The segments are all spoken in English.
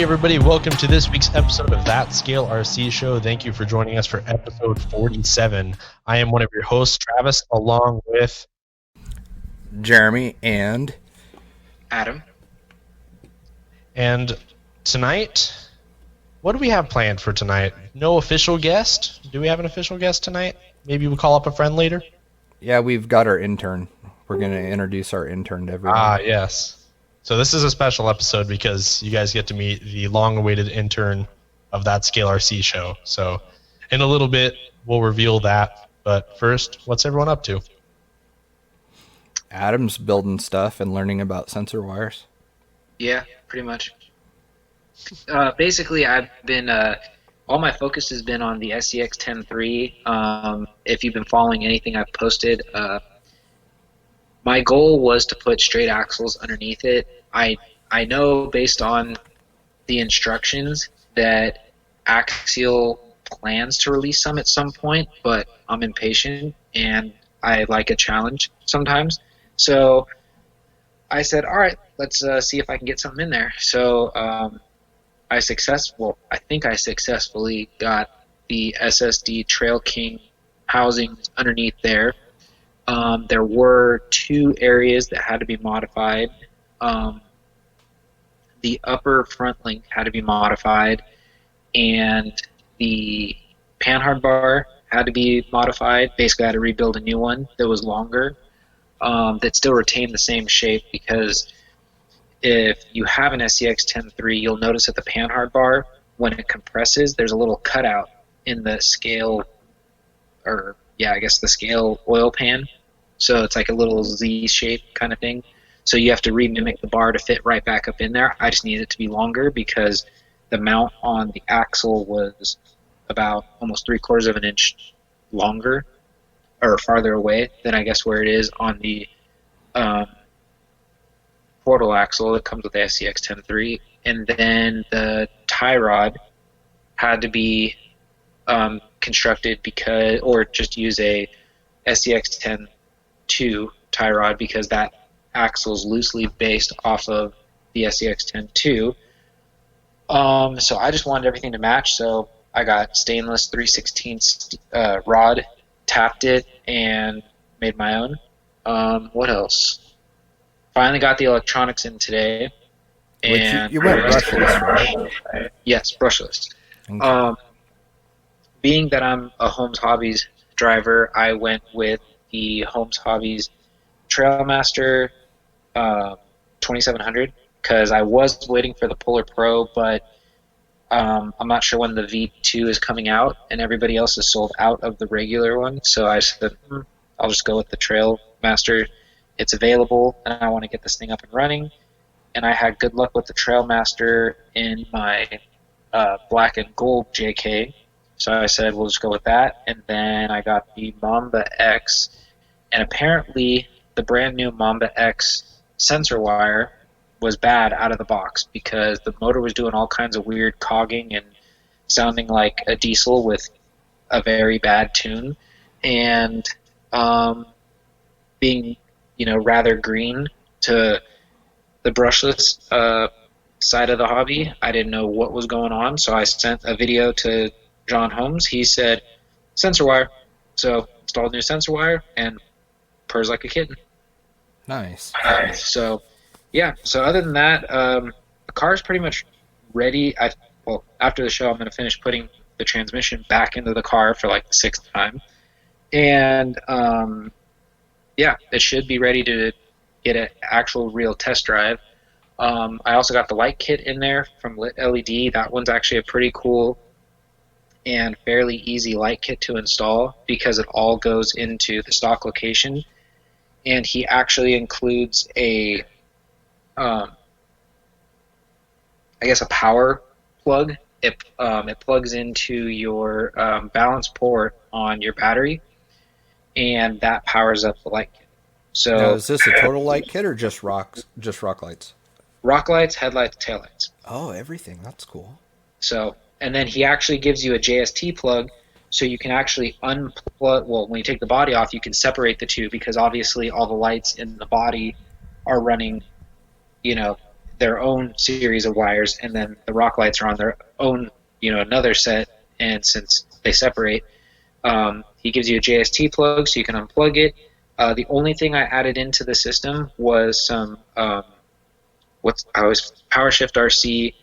everybody, welcome to this week's episode of That Scale RC Show. Thank you for joining us for episode 47. I am one of your hosts, Travis, along with Jeremy and Adam. And tonight, what do we have planned for tonight? No official guest? Do we have an official guest tonight? Maybe we'll call up a friend later? Yeah, we've got our intern. We're going to introduce our intern to everyone. Ah, yes. So this is a special episode because you guys get to meet the long-awaited intern of That Scale RC Show. So in a little bit, we'll reveal that. But first, what's everyone up to? Adam's building stuff and learning about sensor wires. Yeah, pretty much. Basically, I've been all my focus has been on the SCX-10.3. If you've been following anything I've posted, my goal was to put straight axles underneath it. I know based on the instructions that Axial plans to release some at some point, but I'm impatient and I like a challenge sometimes. So I said, all right, let's see if I can get something in there. So I think I successfully got the SSD Trail King housings underneath there. There were two areas that had to be modified. The upper front link had to be modified, and the panhard bar had to be modified. Basically, I had to rebuild a new one that was longer, that still retained the same shape, because if you have an SCX-10.3, you'll notice that the panhard bar, when it compresses, there's a little cutout in the scale, the scale oil pan. So it's like a little Z shape kind of thing. So you have to remimic the bar to fit right back up in there. I just needed it to be longer because the mount on the axle was about almost 3/4 of an inch longer or farther away than I guess where it is on the portal axle that comes with the SCX-10.3. And then the tie rod had to be constructed or just use a SCX-10.2 tie rod because that axle is loosely based off of the SCX-10.2. So I just wanted everything to match, so I got stainless 3/16 rod, tapped it, and made my own. What else? Finally got the electronics in today. And you went brushless, right? Yes, brushless. Okay. Being that I'm a Holmes Hobbies driver, I went with the Holmes Hobbies Trailmaster 2700 because I was waiting for the Polar Pro, but I'm not sure when the V2 is coming out, and everybody else is sold out of the regular one. So I said, I'll just go with the Trailmaster. It's available, and I want to get this thing up and running. And I had good luck with the Trailmaster in my black and gold JK. So I said, we'll just go with that. And then I got the Mamba X. And apparently the brand new Mamba X sensor wire was bad out of the box because the motor was doing all kinds of weird cogging and sounding like a diesel with a very bad tune. And being, rather green to the brushless side of the hobby, I didn't know what was going on. So I sent a video to John Holmes. He said, sensor wire. So installed new sensor wire and purrs like a kitten. Nice. So other than that, the car's pretty much ready. After the show, I'm going to finish putting the transmission back into the car for like the 6th time. And, it should be ready to get an actual real test drive. I also got the light kit in there from Lit LED. That one's actually a pretty cool and fairly easy light kit to install because it all goes into the stock location. And he actually includes a power plug. It plugs into your balance port on your battery, and that powers up the light kit. So now, is this a total light kit or just rock lights? Rock lights, headlights, taillights. Oh, everything. That's cool. So, and then he actually gives you a JST plug, so you can actually unplug. Well, when you take the body off, you can separate the two because obviously all the lights in the body are running, their own series of wires, and then the rock lights are on their own, another set. And since they separate, he gives you a JST plug so you can unplug it. The only thing I added into the system was some PowerShift RC.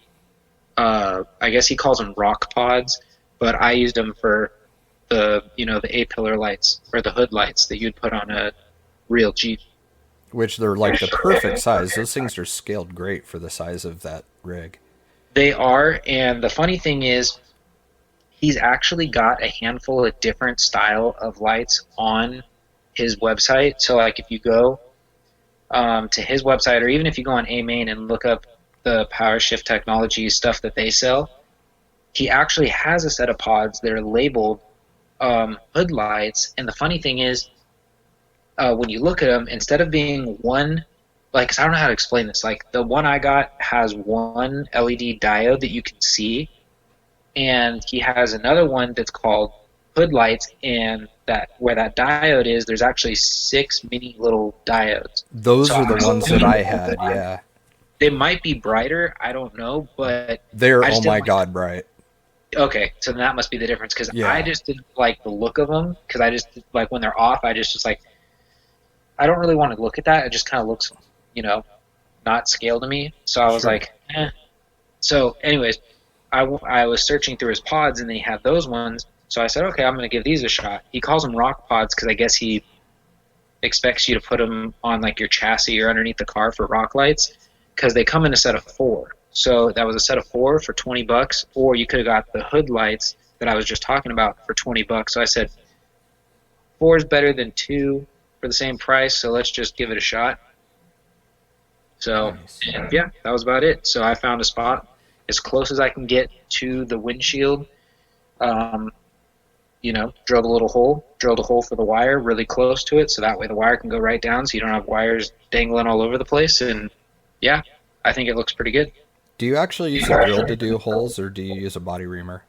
I guess he calls them rock pods, but I used them for the the A-pillar lights or the hood lights that you'd put on a real Jeep. Which they're like the perfect size. Those things are scaled great for the size of that rig. They are, and the funny thing is, he's actually got a handful of different style of lights on his website. So like if you go to his website, or even if you go on A-Main and look up the PowerShift Technology stuff that they sell, he actually has a set of pods that are labeled hood lights. And the funny thing is, when you look at them, instead of being one, like, 'cause I don't know how to explain this. Like, the one I got has one LED diode that you can see, and he has another one that's called hood lights, and that where that diode is, there's actually 6 mini little diodes. Those are the ones that I had, yeah. They might be brighter, I don't know, but they're, oh my god, bright. Okay, so that must be the difference, because Yeah. I just didn't like the look of them, because I just, like, when they're off, I just like, I don't really want to look at that. It just kind of looks, not scale to me. So I was like, eh. So anyways, I was searching through his pods, and they had those ones. So I said, okay, I'm going to give these a shot. He calls them rock pods because I guess he expects you to put them on, like, your chassis or underneath the car for rock lights, because they come in a set of 4. So that was a set of 4 for $20, or you could have got the hood lights that I was just talking about for $20. So I said, 4 is better than 2 for the same price, so let's just give it a shot. So, Nice. and yeah, that was about it. So I found a spot as close as I can get to the windshield. Drilled a hole for the wire really close to it, so that way the wire can go right down, so you don't have wires dangling all over the place. And yeah, I think it looks pretty good. Do you actually use a drill to do holes, or do you use a body reamer?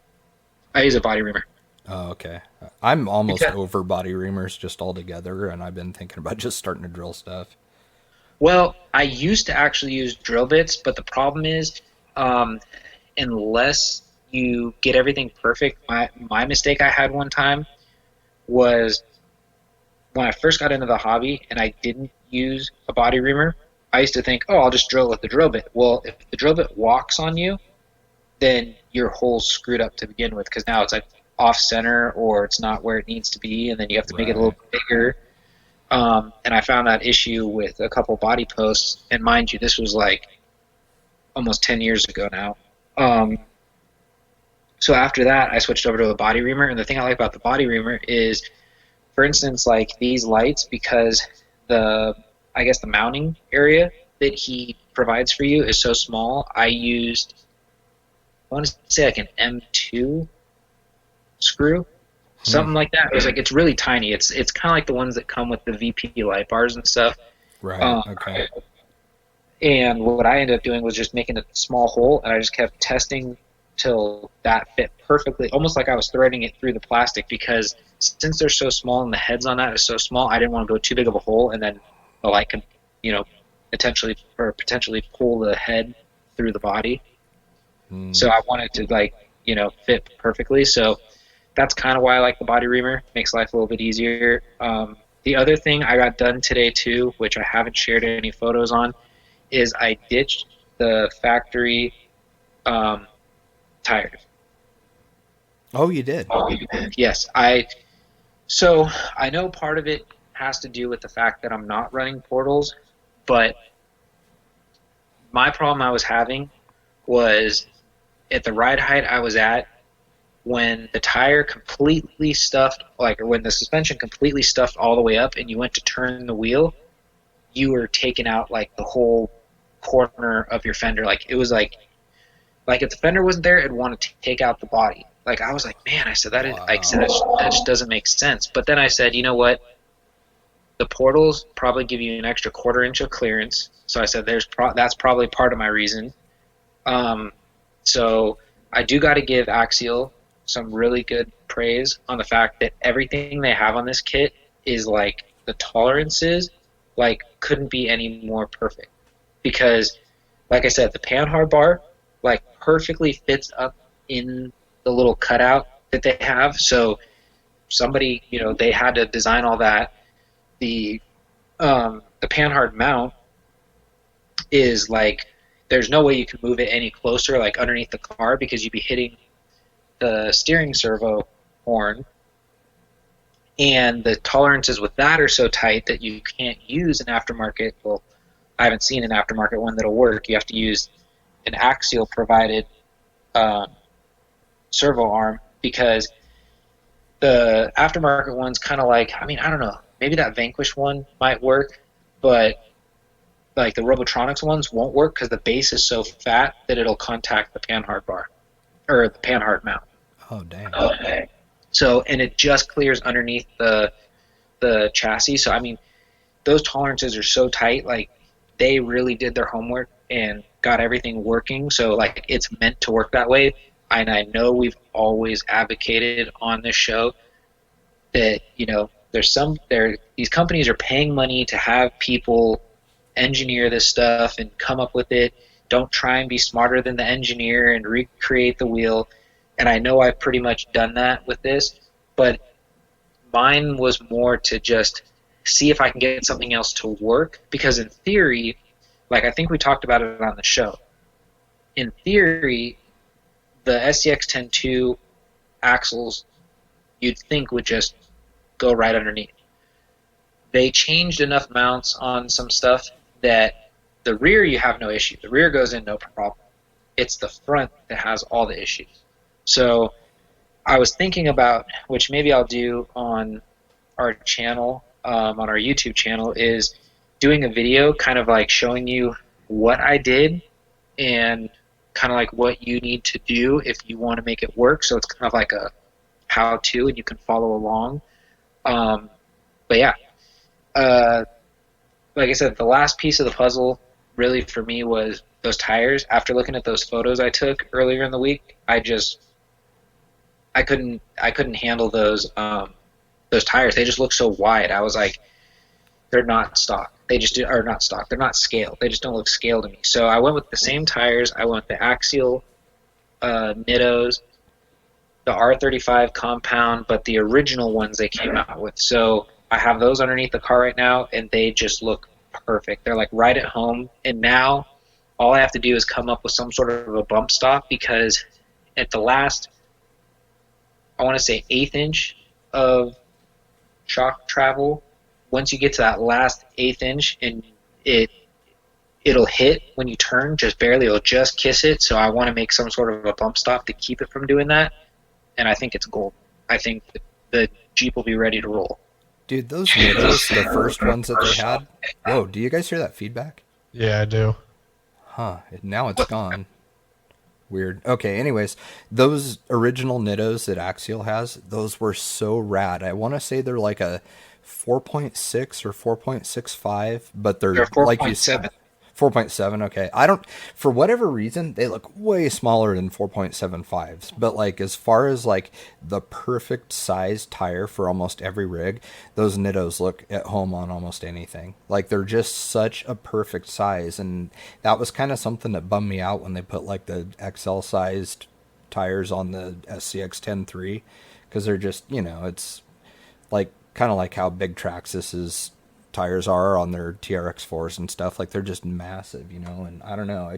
I use a body reamer. Oh, okay. I'm almost over body reamers just altogether, and I've been thinking about just starting to drill stuff. Well, I used to actually use drill bits, but the problem is, unless you get everything perfect, my mistake I had one time was when I first got into the hobby and I didn't use a body reamer, I used to think, oh, I'll just drill with the drill bit. Well, if the drill bit walks on you, then your hole's screwed up to begin with, because now it's like off center, or it's not where it needs to be, and then you have to make it a little bigger. And I found that issue with a couple body posts, and mind you, this was like almost 10 years ago now. So after that, I switched over to a body reamer, and the thing I like about the body reamer is, for instance, like these lights, because the mounting area that he provides for you is so small, I want to say like an M2 screw, something like that. It was like, it's really tiny. It's kind of like the ones that come with the VP light bars and stuff. Right. Okay. And what I ended up doing was just making a small hole, and I just kept testing till that fit perfectly, almost like I was threading it through the plastic, because since they're so small and the heads on that is so small, I didn't want to go too big of a hole, and then the light could, potentially pull the head through the body. So I wanted to fit perfectly. So that's kind of why I like the body reamer. Makes life a little bit easier. The other thing I got done today too, which I haven't shared any photos on, is I ditched the factory tires. Oh, you did? Yes. So I know part of it has to do with the fact that I'm not running portals, but my problem I was having was at the ride height I was at, when the tire completely stuffed, or when the suspension completely stuffed all the way up and you went to turn the wheel, you were taking out like the whole corner of your fender. Like it was like if the fender wasn't there, it'd want to take out the body. Like I was like, man, I said that just doesn't make sense. But then I said, you know what? The portals probably give you an extra 1/4 inch of clearance. So I said, that's probably part of my reason. So I do got to give Axial some really good praise on the fact that everything they have on this kit is like the tolerances couldn't be any more perfect, because like I said, the panhard bar like perfectly fits up in the little cutout that they have. So somebody, they had to design all that. The panhard mount is like there's no way you can move it any closer, like underneath the car, because you'd be hitting the steering servo horn, and the tolerances with that are so tight that you can't use an aftermarket. Well, I haven't seen an aftermarket one that'll work. You have to use an axial provided servo arm, because the aftermarket one's kind of like, I don't know, maybe that Vanquish one might work, but like the Robotronics ones won't work because the base is so fat that it'll contact the panhard bar or the panhard mount. Oh, dang. Okay. So, and it just clears underneath the chassis. So, those tolerances are so tight. Like, they really did their homework and got everything working. So, like, it's meant to work that way. And I know we've always advocated on this show that, these companies are paying money to have people engineer this stuff and come up with it. Don't try and be smarter than the engineer and recreate the wheel. And I know I've pretty much done that with this, but mine was more to just see if I can get something else to work, because in theory, like I think we talked about it on the show, in theory, the SCX-10-2 axles you'd think would just go right underneath. They changed enough mounts on some stuff that the rear you have no issue. The rear goes in no problem. It's the front that has all the issues. So I was thinking about, which maybe I'll do on our channel, on our YouTube channel, is doing a video kind of like showing you what I did and kind of like what you need to do if you want to make it work. So it's kind of like a how-to, and you can follow along. But yeah, like I said, the last piece of the puzzle really for me was those tires. After looking at those photos I took earlier in the week, I couldn't handle those tires. They just look so wide. I was like, they're not stock. They just are not stock. They're not scaled. They just don't look scaled to me. So I went with the same tires. I went with the axial Nittos, the R35 compound, but the original ones they came out with. So I have those underneath the car right now, and they just look perfect. They're like right at home. And now all I have to do is come up with some sort of a bump stop, because at the last, I want to say, 1/8 inch of shock travel, once you get to that last 1/8 inch and it'll hit when you turn, just barely, it'll just kiss it. So I want to make some sort of a bump stop to keep it from doing that. And I think it's gold. I think the Jeep will be ready to roll. Dude, those Nittos, the first ones that they had. Whoa, do you guys hear that feedback? Yeah, I do. Huh, now it's gone. Weird. Okay, anyways, those original Nittos that Axial has, those were so rad. I want to say they're like a 4.6 or 4.65, but they're 4.7. like you said, 4.7. Okay, for whatever reason, they look way smaller than 4.75s. But like as far as like the perfect size tire for almost every rig, those Nittos look at home on almost anything. Like they're just such a perfect size, and that was kind of something that bummed me out when they put like the XL sized tires on the SCX 10.3, because they're just, it's like kind of like how Big Traxxas's tires are on their TRX4s and stuff. Like they're just massive, and I don't know,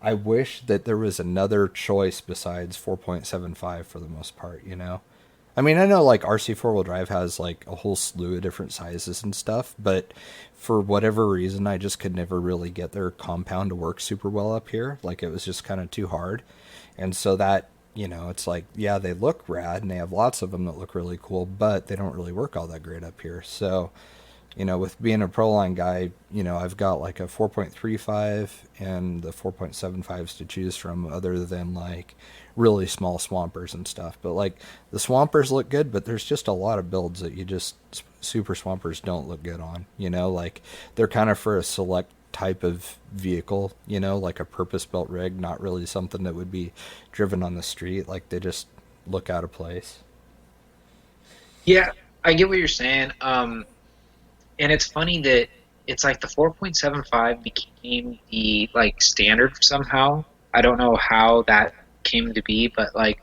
I wish that there was another choice besides 4.75 for the most part. I know like RC 4-wheel drive has like a whole slew of different sizes and stuff, but for whatever reason I just could never really get their compound to work super well up here. Like it was just kind of too hard. And so that, it's like, yeah, they look rad and they have lots of them that look really cool, but they don't really work all that great up here. So with being a Proline guy, I've got like a 4.35 and the 4.75s to choose from, other than like really small Swampers and stuff. But like the Swampers look good, but there's just a lot of builds that Super Swampers don't look good on, like they're kind of for a select type of vehicle, like a purpose-built rig, not really something that would be driven on the street. Like they just look out of place. Yeah, I get what you're saying. And it's funny that it's like the 4.75 became the like standard somehow. I don't know how that came to be, but like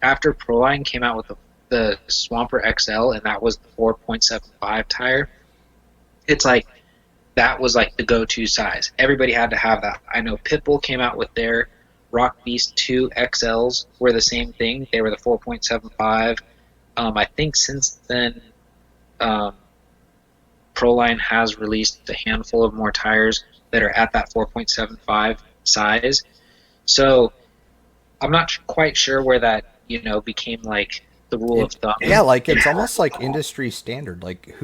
after Proline came out with the Swamper XL and that was the 4.75 tire, it's like that was like the go-to size. Everybody had to have that. I know Pitbull came out with their Rock Beast 2 XLs were the same thing. They were the 4.75. I think since then, Proline has released a handful of more tires that are at that 4.75 size. So I'm not quite sure where that, became like the rule of thumb. Yeah, like it's almost like industry standard. Like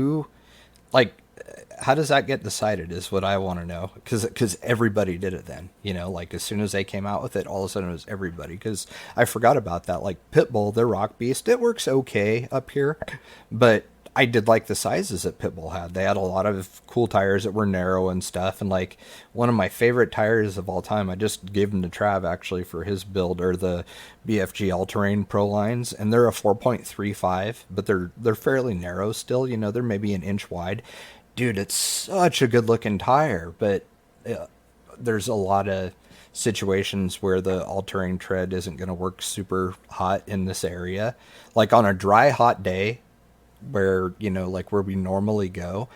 how does that get decided is what I want to know. Because everybody did it then, like as soon as they came out with it, all of a sudden it was everybody. Because I forgot about that. Like Pitbull, their Rock Beast, it works okay up here, but I did like the sizes that Pitbull had. They had a lot of cool tires that were narrow and stuff. And like one of my favorite tires of all time, I just gave them to Trav actually for his build, are the BFG All Terrain Pro lines, and they're a 4.35, but they're fairly narrow still. They're maybe an inch wide. Dude, it's such a good looking tire, but there's a lot of situations where the all terrain tread isn't going to work super hot in this area. Like on a dry, hot day, where like where we normally go,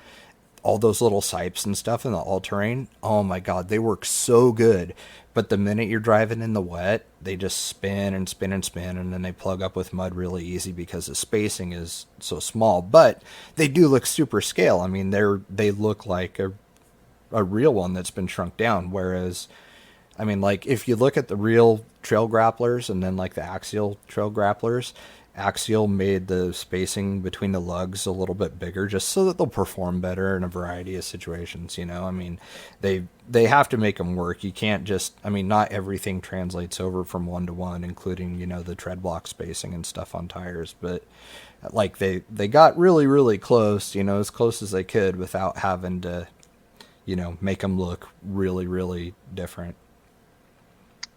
all those little sipes and stuff in the all-terrain, oh my god, they work so good. But the minute you're driving in the wet, they just spin and spin and spin, and then they plug up with mud really easy because the spacing is so small. But they do look super scale. I mean, they look like a real one that's been shrunk down. Whereas, I mean, like if you look at the real trail grapplers and then like the axial trail grapplers, Axial made the spacing between the lugs a little bit bigger just so that they'll perform better in a variety of situations. I mean, they have to make them work. You can't just, I mean, not everything translates over from one to one, including, the tread block spacing and stuff on tires. But like they got really, really close, as close as they could without having to, make them look really, really different.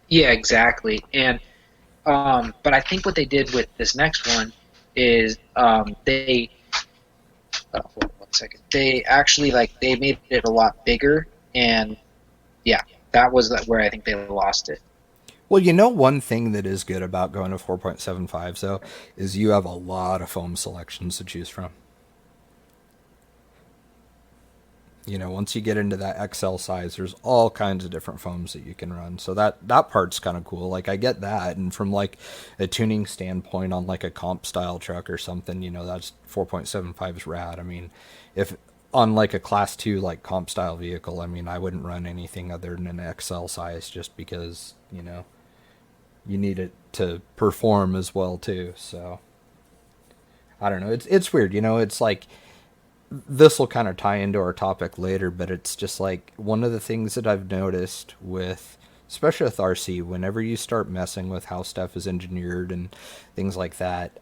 Yeah, exactly. And but I think what they did with this next one is they hold on 1 second. They actually they made it a lot bigger, and yeah, that was where I think they lost it. Well, one thing that is good about going to 4.75s though is you have a lot of foam selections to choose from. Once you get into that XL size, there's all kinds of different foams that you can run. So that part's kind of cool. Like I get that. And from like a tuning standpoint on like a comp style truck or something, that's 4.75 is rad. I mean, if on like a class 2, like comp style vehicle, I mean, I wouldn't run anything other than an XL size just because, you need it to perform as well too. So I don't know. It's weird. It's like, this will kind of tie into our topic later, but it's just like one of the things that I've noticed with, especially with RC, whenever you start messing with how stuff is engineered and things like that,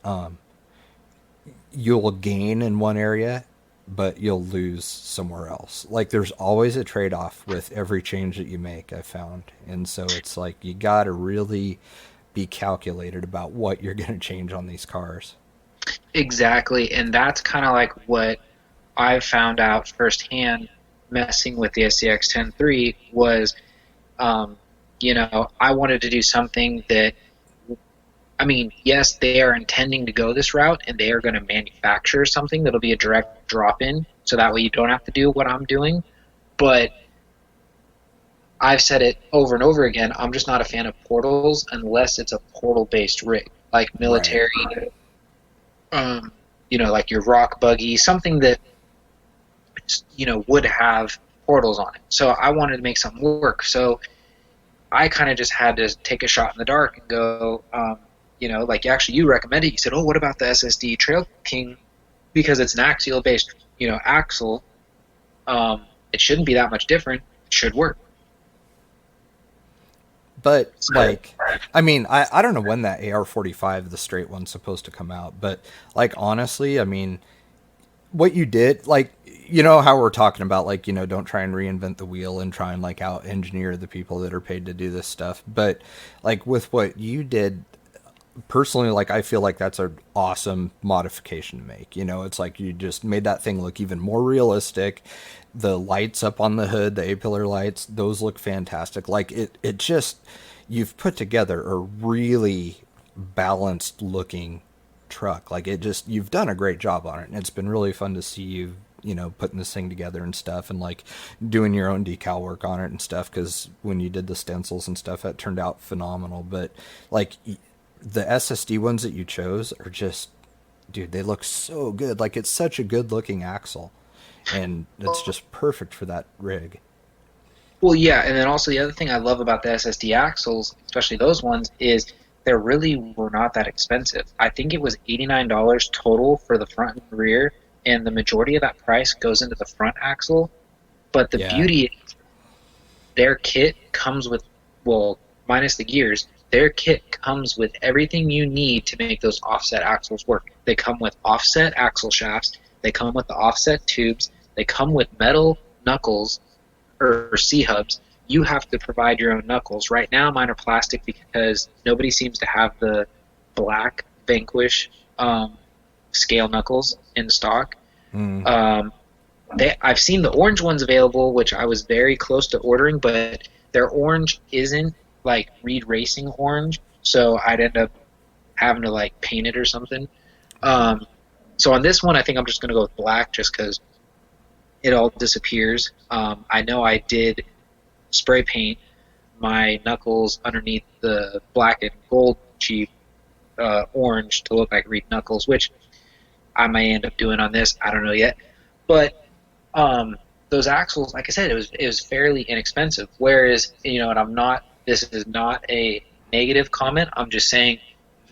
you'll gain in one area, but you'll lose somewhere else. Like there's always a trade-off with every change that you make, I've found. And so it's like you got to really be calculated about what you're going to change on these cars. Exactly, and that's kind of like what I found out firsthand messing with the SCX 10.3 was, I wanted to do something that, I mean, yes, they are intending to go this route and they are going to manufacture something that'll be a direct drop-in, so that way you don't have to do what I'm doing. But I've said it over and over again, I'm just not a fan of portals unless it's a portal-based rig, like military, right. Like your rock buggy, something that would have portals on it. So I wanted to make something work. So I kind of just had to take a shot in the dark and go, like actually you recommended. You said, oh, what about the SSD Trail King? Because it's an axial-based, axle. It shouldn't be that much different. It should work. But like, I mean, I don't know when that AR-45, the straight one's supposed to come out, but like, honestly, I mean, what you did, like, how we're talking about, like, don't try and reinvent the wheel and try and like out engineer the people that are paid to do this stuff. But like with what you did, personally, like, I feel like that's an awesome modification to make. You know, it's like you just made that thing look even more realistic. The lights up on the hood, the A-pillar lights, those look fantastic. Like, it just, you've put together a really balanced looking truck. Like, it just, you've done a great job on it, and it's been really fun to see you, you know, putting this thing together and stuff, and like doing your own decal work on it and stuff, because when you did the stencils and stuff, that turned out phenomenal. But like, the SSD ones that you chose are just, dude, they look so good. Like, it's such a good looking axle, and it's just perfect for that rig. Well, yeah, and then also the other thing I love about the SSD axles, especially those ones, is they really were not that expensive. I think it was $89 total for the front and rear, and the majority of that price goes into the front axle. But the beauty is their kit comes with, well, minus the gears, their kit comes with everything you need to make those offset axles work. They come with offset axle shafts, they come with the offset tubes, they come with metal knuckles or C-hubs. You have to provide your own knuckles. Right now, mine are plastic because nobody seems to have the black Vanquish scale knuckles in stock. I've seen the orange ones available, which I was very close to ordering, but their orange isn't like Reed Racing orange, so I'd end up having to like paint it or something. So on this one, I think I'm just going to go with black just because it all disappears. I know I did spray paint my knuckles underneath the black and gold Chief orange to look like Reed knuckles, which I may end up doing on this. I don't know yet. But those axles, like I said, it was fairly inexpensive. Whereas, you know, and this is not a negative comment. I'm just saying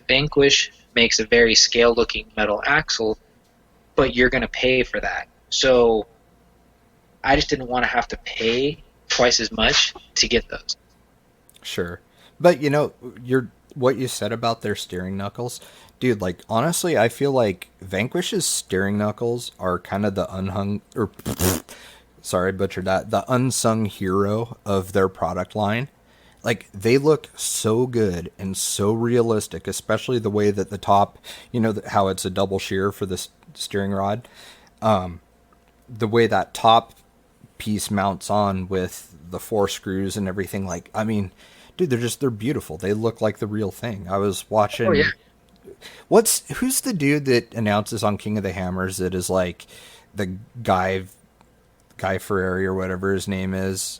Vanquish makes a very scale-looking metal axle, but you're going to pay for that. So I just didn't want to have to pay twice as much to get those. Sure. But, you know, what you said about their steering knuckles, dude, like, honestly, I feel like Vanquish's steering knuckles are kind of the sorry, butchered that, the unsung hero of their product line. Like, they look so good and so realistic, especially the way that the top, you know, how it's a double shear for the steering rod. The way that top piece mounts on with the 4 screws and everything, like, I mean, dude, they're beautiful. They look like the real thing. I was watching. Oh, yeah. Who's the dude that announces on King of the Hammers that is like the Guy Ferrari or whatever his name is?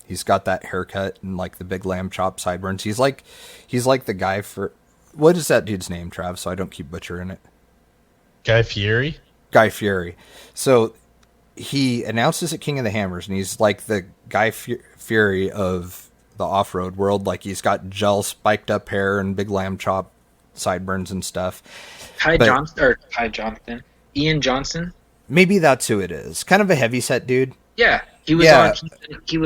He's got that haircut and like the big lamb chop sideburns. He's like the guy for, what is that dude's name, Trav? So I don't keep butchering it. Guy Fieri. Guy Fieri. So he announces at King of the Hammers, and he's like the Guy Fieri of the off-road world. Like, he's got gel spiked up hair and big lamb chop sideburns and stuff. Ian Johnson. Maybe that's who it is. Kind of a heavy set dude. Yeah, he was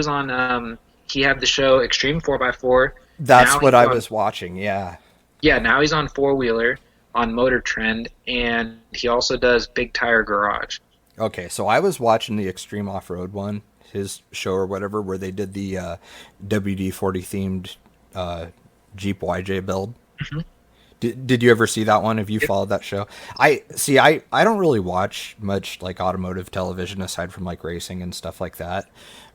on. He had the show Extreme 4x4. That's what I was watching. Yeah. Yeah. Now he's on 4-wheeler on Motor Trend, and he also does Big Tire Garage. Okay, so I was watching the Extreme Off-Road one, his show or whatever, where they did the WD-40 themed Jeep YJ build. Mm-hmm. Did you ever see that one? Have you followed that show? I don't really watch much like automotive television aside from like racing and stuff like that.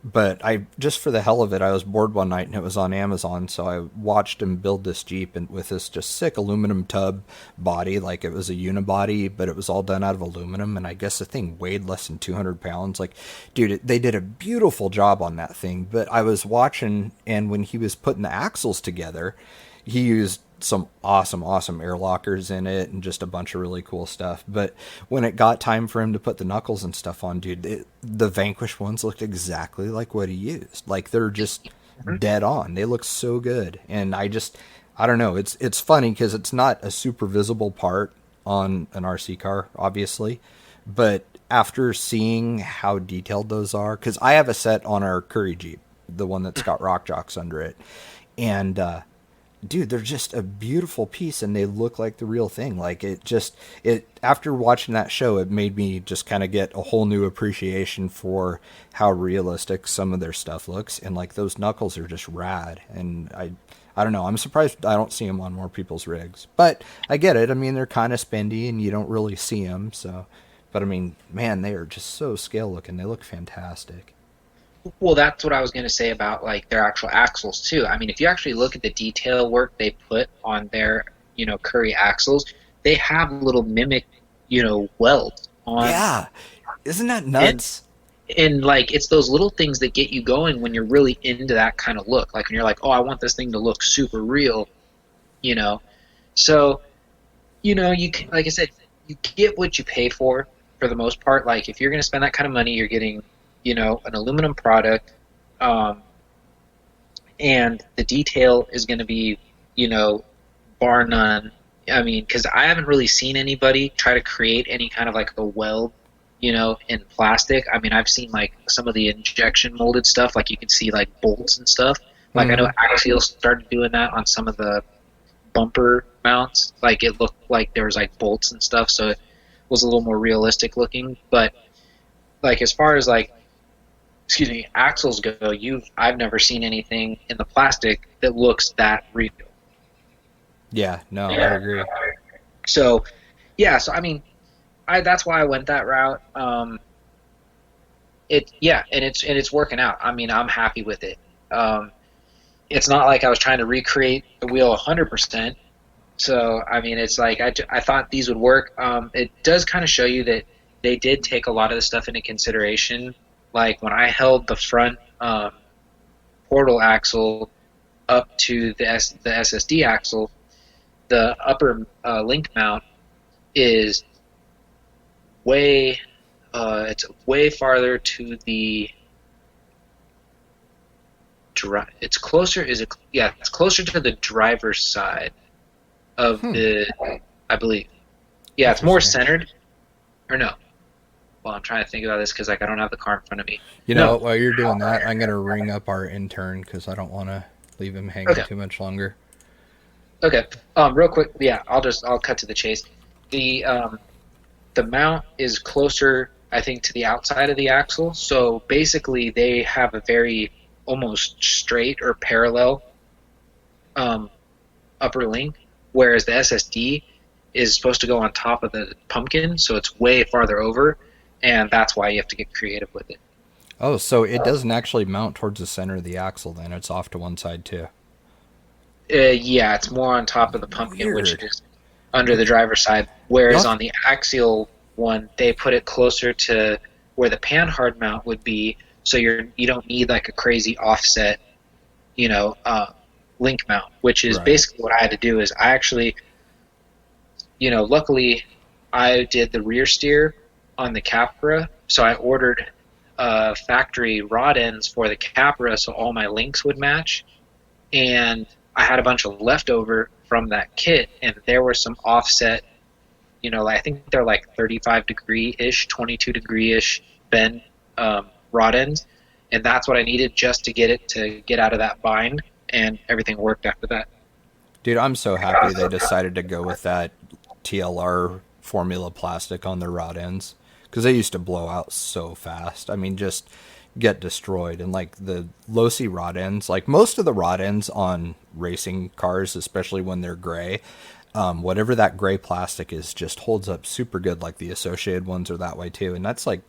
But I just for the hell of it, I was bored one night and it was on Amazon, so I watched him build this Jeep and with this just sick aluminum tub body, like it was a unibody, but it was all done out of aluminum, and I guess the thing weighed less than 200 pounds. Like, dude, they did a beautiful job on that thing. But I was watching, and when he was putting the axles together, he used some awesome air lockers in it and just a bunch of really cool stuff. But when it got time for him to put the knuckles and stuff on, dude, the Vanquish ones looked exactly like what he used. Like, they're just dead on. They look so good. And I don't know. It's funny because it's not a super visible part on an RC car, obviously. But after seeing how detailed those are, because I have a set on our Curry Jeep, the one that's got rock jocks under it. And, dude, they're just a beautiful piece, and they look like the real thing. Like, after watching that show, it made me just kind of get a whole new appreciation for how realistic some of their stuff looks. And like, those knuckles are just rad. And I don't know. I'm surprised I don't see them on more people's rigs. But I get it. I mean, they're kind of spendy and you don't really see them. So, but I mean, man, they are just so scale looking. They look fantastic. Well, that's what I was going to say about like their actual axles too. I mean, if you actually look at the detail work they put on their, Curry axles, they have little mimic, welds on. Yeah, isn't that nuts? And like it's those little things that get you going when you're really into that kind of look. Like when you're like, oh, I want this thing to look super real, you know. So, you can, like I said, you get what you pay for the most part. Like if you're going to spend that kind of money, you're getting, an aluminum product, and the detail is going to be, bar none. I mean, because I haven't really seen anybody try to create any kind of like a weld, in plastic. I mean, I've seen like some of the injection molded stuff, like you can see like bolts and stuff. Like I know Axial started doing that on some of the bumper mounts. Like it looked like there was like bolts and stuff, so it was a little more realistic looking. But like as far as like, axles go, I've never seen anything in the plastic that looks that real. Yeah, no, I agree. So, yeah, I mean, that's why I went that route. It's working out. I mean, I'm happy with it. It's not like I was trying to recreate the wheel 100%. So, I mean, it's like I thought these would work. It does kind of show you that they did take a lot of the stuff into consideration. Like when I held the front portal axle up to the SSD axle, the upper link mount is it's way farther to the it's closer to the driver's side of the, I believe. Yeah, it's more centered. Or no. Well, I'm trying to think about this because like I don't have the car in front of me. While you're doing that, I'm gonna ring up our intern because I don't want to leave him hanging too much longer. Okay. Real quick. Yeah, I'll cut to the chase. The mount is closer, I think, to the outside of the axle. So basically, they have a very almost straight or parallel upper link, whereas the SSD is supposed to go on top of the pumpkin, so it's way farther over. And that's why you have to get creative with it. Oh, so it doesn't actually mount towards the center of the axle then. It's off to one side too. Yeah, it's more on top of the pumpkin, Weird. which is under the driver's side. Whereas on the axial one, they put it closer to where the panhard mount would be, so you don't need like a crazy offset, link mount, which is basically what I had to do. Is I actually, luckily I did the rear steer on the Capra, so I ordered factory rod ends for the Capra so all my links would match, and I had a bunch of leftover from that kit, and there were some offset, I think they're like 35 degree-ish, 22 degree-ish bend rod ends, and that's what I needed just to get it to get out of that bind, and everything worked after that. Dude, I'm so happy they decided to go with that TLR formula plastic on their rod ends, because they used to blow out so fast. I mean, just get destroyed. And like the low-C rod ends, like most of the rod ends on racing cars, especially when they're gray, whatever that gray plastic is just holds up super good. Like the associated ones are that way too. And that's like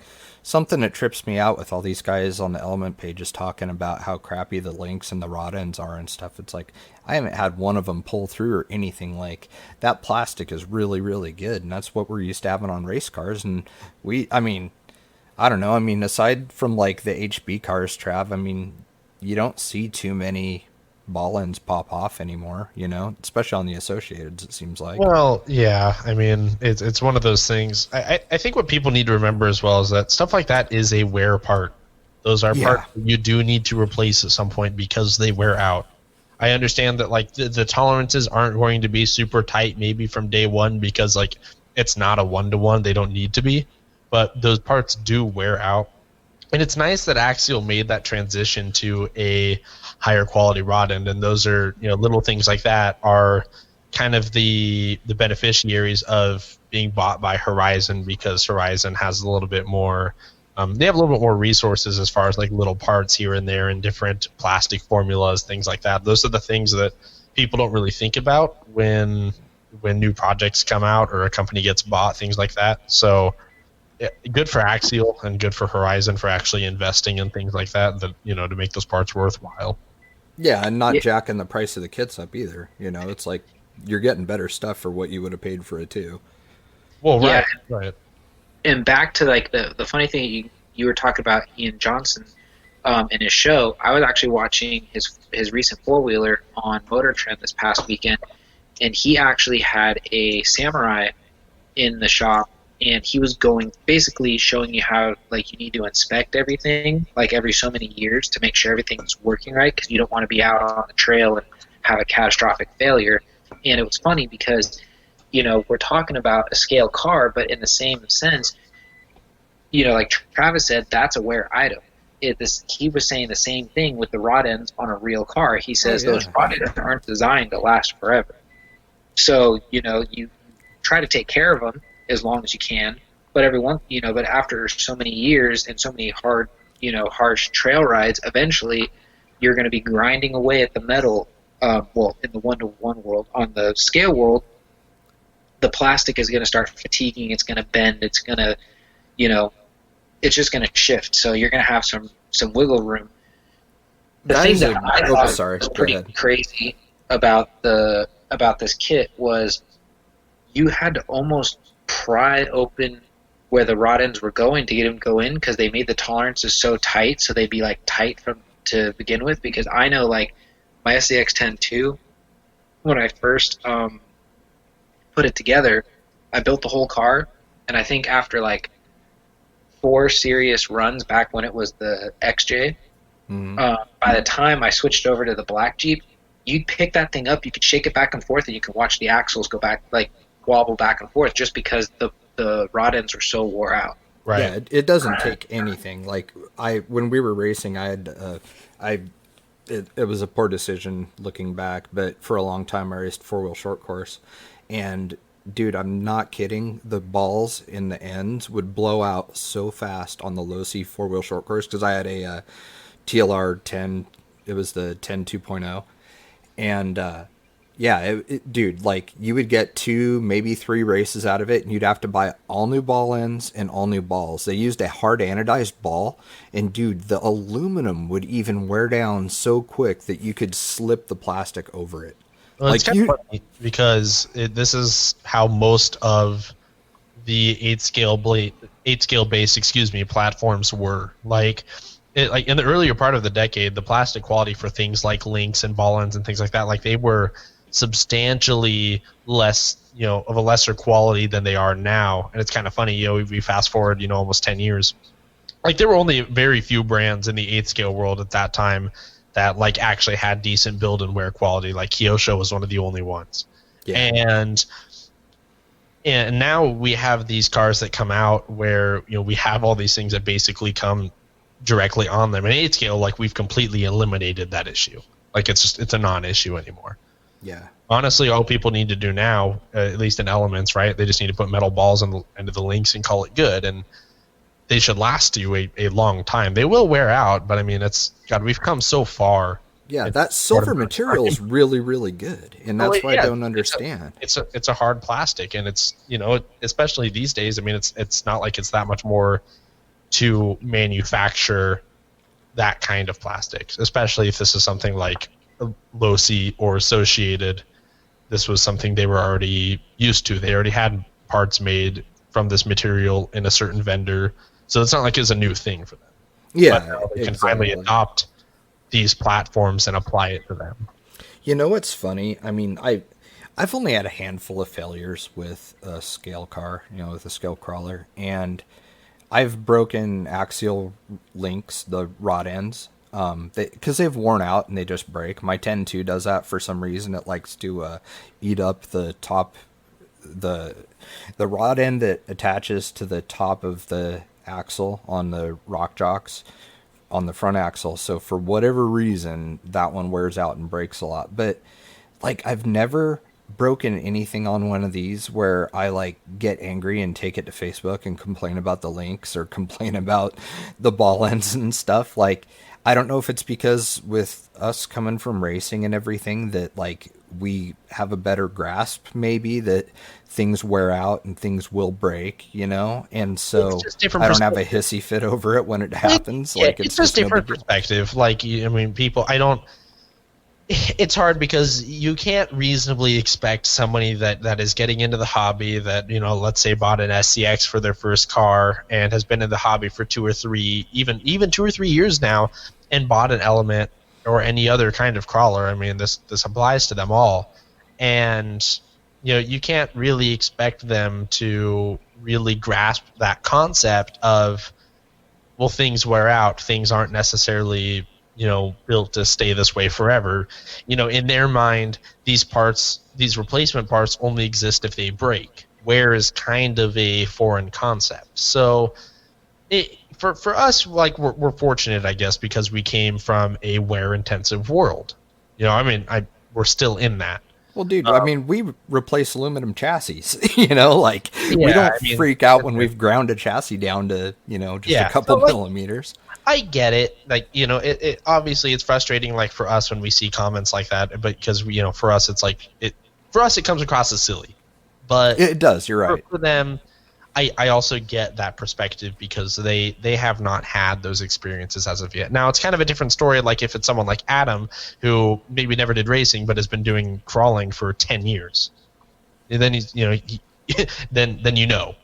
something that trips me out with all these guys on the Element pages talking about how crappy the links and the rod ends are and stuff. It's like, I haven't had one of them pull through or anything. Like that plastic is really, really good. And that's what we're used to having on race cars. And I don't know. I mean, aside from like the HB cars, Trav, I mean, you don't see too many ball ends pop off anymore, especially on the Associateds, it seems like. Well, yeah. I mean, it's one of those things. I think what people need to remember as well is that stuff like that is a wear part. Those are parts you do need to replace at some point because they wear out. I understand that like the tolerances aren't going to be super tight maybe from day one because like it's not a 1-to-1. They don't need to be. But those parts do wear out. And it's nice that Axial made that transition to a higher quality rod end, and those are, little things like that are kind of the beneficiaries of being bought by Horizon, because Horizon has a little bit more They have a little bit more resources as far as like little parts here and there and different plastic formulas, things like that. Those are the things that people don't really think about when new projects come out or a company gets bought, things like that. So yeah, good for Axial and good for Horizon for actually investing in things like that, to make those parts worthwhile. Yeah, and not Yeah, jacking the price of the kits up either. It's like you're getting better stuff for what you would have paid for it too. Well, yeah. right. And back to like the funny thing you were talking about Ian Johnson in his show. I was actually watching his recent four wheeler on Motor Trend this past weekend, and he actually had a Samurai in the shop, and he was going basically showing you how like you need to inspect everything like every so many years to make sure everything's working right, because you don't want to be out on the trail and have a catastrophic failure. And it was funny because we're talking about a scale car, but in the same sense, like Travis said, that's a wear item. He was saying the same thing with the rod ends on a real car. He says those rod ends aren't designed to last forever. So, you try to take care of them as long as you can, but but after so many years and so many hard, harsh trail rides, eventually you're going to be grinding away at the metal. In the one-to-one world, on the scale world, the plastic is going to start fatiguing. It's going to bend. It's going to, it's just going to shift. So you're going to have some wiggle room. The thing that I thought was pretty crazy about this kit was you had to almost pry open where the rod ends were going to get them to go in, because they made the tolerances so tight, so they'd be like tight to begin with. Because I know like my SCX-10-2, when I first put it together, I built the whole car, and I think after like 4 serious runs back when it was the XJ, by the time I switched over to the black Jeep, you'd pick that thing up, you could shake it back and forth, and you could watch the axles go back, like wobble back and forth, just because the rod ends were so wore out. Right. Yeah, it doesn't take anything. Like when we were racing, it was a poor decision looking back, but for a long time I raced 4-wheel short course, and dude, I'm not kidding, the balls in the ends would blow out so fast on the low C 4-wheel short course, because I had a TLR 10, it was the 10 2.0, and yeah, dude, like you would get 2, maybe 3 races out of it, and you'd have to buy all new ball ends and all new balls. They used a hard anodized ball, and dude, the aluminum would even wear down so quick that you could slip the plastic over it. Well, it's kind of funny because this is how most of the 8-scale base, platforms were. Like in the earlier part of the decade, the plastic quality for things like links and ball ends and things like that, like they were substantially less, of a lesser quality than they are now. And it's kind of funny, we fast forward, almost 10 years. Like there were only very few brands in the 8-scale world at that time that like actually had decent build and wear quality. Like Kyosho was one of the only ones. Yeah. And now we have these cars that come out where, we have all these things that basically come directly on them. In 8-scale, like we've completely eliminated that issue. Like it's a non-issue anymore. Yeah. Honestly, all people need to do now, at least in Elements, right? They just need to put metal balls into the links and call it good, and they should last you a long time. They will wear out, but I mean, we've come so far. Yeah, that silver material is really, really good, and that's why I don't understand. It's a hard plastic, and it's especially these days. I mean, it's not like it's that much more to manufacture that kind of plastic, especially if this is something like low C or associated. This was something they were already used to. They already had parts made from this material in a certain vendor, so it's not like it's a new thing for them. Yeah, but now they can finally adopt these platforms and apply it to them. You know what's funny? I mean, I've only had a handful of failures with a scale car, with a scale crawler, and I've broken axial links, the rod ends, because they've worn out and they just break. My 10-2 does that for some reason. It likes to eat up the top, the rod end that attaches to the top of the axle on the rock jocks on the front axle. So for whatever reason, that one wears out and breaks a lot. But like I've never broken anything on one of these where I like get angry and take it to Facebook and complain about the links or complain about the ball ends and stuff. Like, I don't know if it's because with us coming from racing and everything that like we have a better grasp, maybe that things wear out and things will break, you know? And so It's just different I don't have a perspective. hissy fit over it when it happens. Yeah, Like, it's it's just just no different big deal. perspective. Like, I mean, people, I don't. It's hard because you can't reasonably expect somebody that is getting into the hobby that, you know, let's say bought an SCX for their first car and has been in the hobby for 2 or 3, even 2 or 3 years now, and bought an Element or any other kind of crawler. I mean, this applies to them all, and you know, you can't really expect them to really grasp that concept of, well, things wear out, things aren't necessarily, you know, built to stay this way forever. You know, in their mind, these replacement parts only exist if they break. Wear is kind of a foreign concept. So for us, like, we're fortunate, I guess, because we came from a wear intensive world. You know, I mean, we're still in that. Well, dude, I mean, we replace aluminum chassis, you know, like we Yeah, don't I mean, freak out when we've ground a chassis down to, you know, just yeah. a couple So, like, millimeters. I get it. Like, you know, it obviously it's frustrating, like, for us when we see comments like that, but because we, you know, for us it's like for us it comes across as silly, but It does, you're right. for them, I also get that perspective because they have not had those experiences as of yet. Now it's kind of a different story. Like if it's someone like Adam who maybe never did racing but has been doing crawling for 10 years, and then he's, you know, then you know.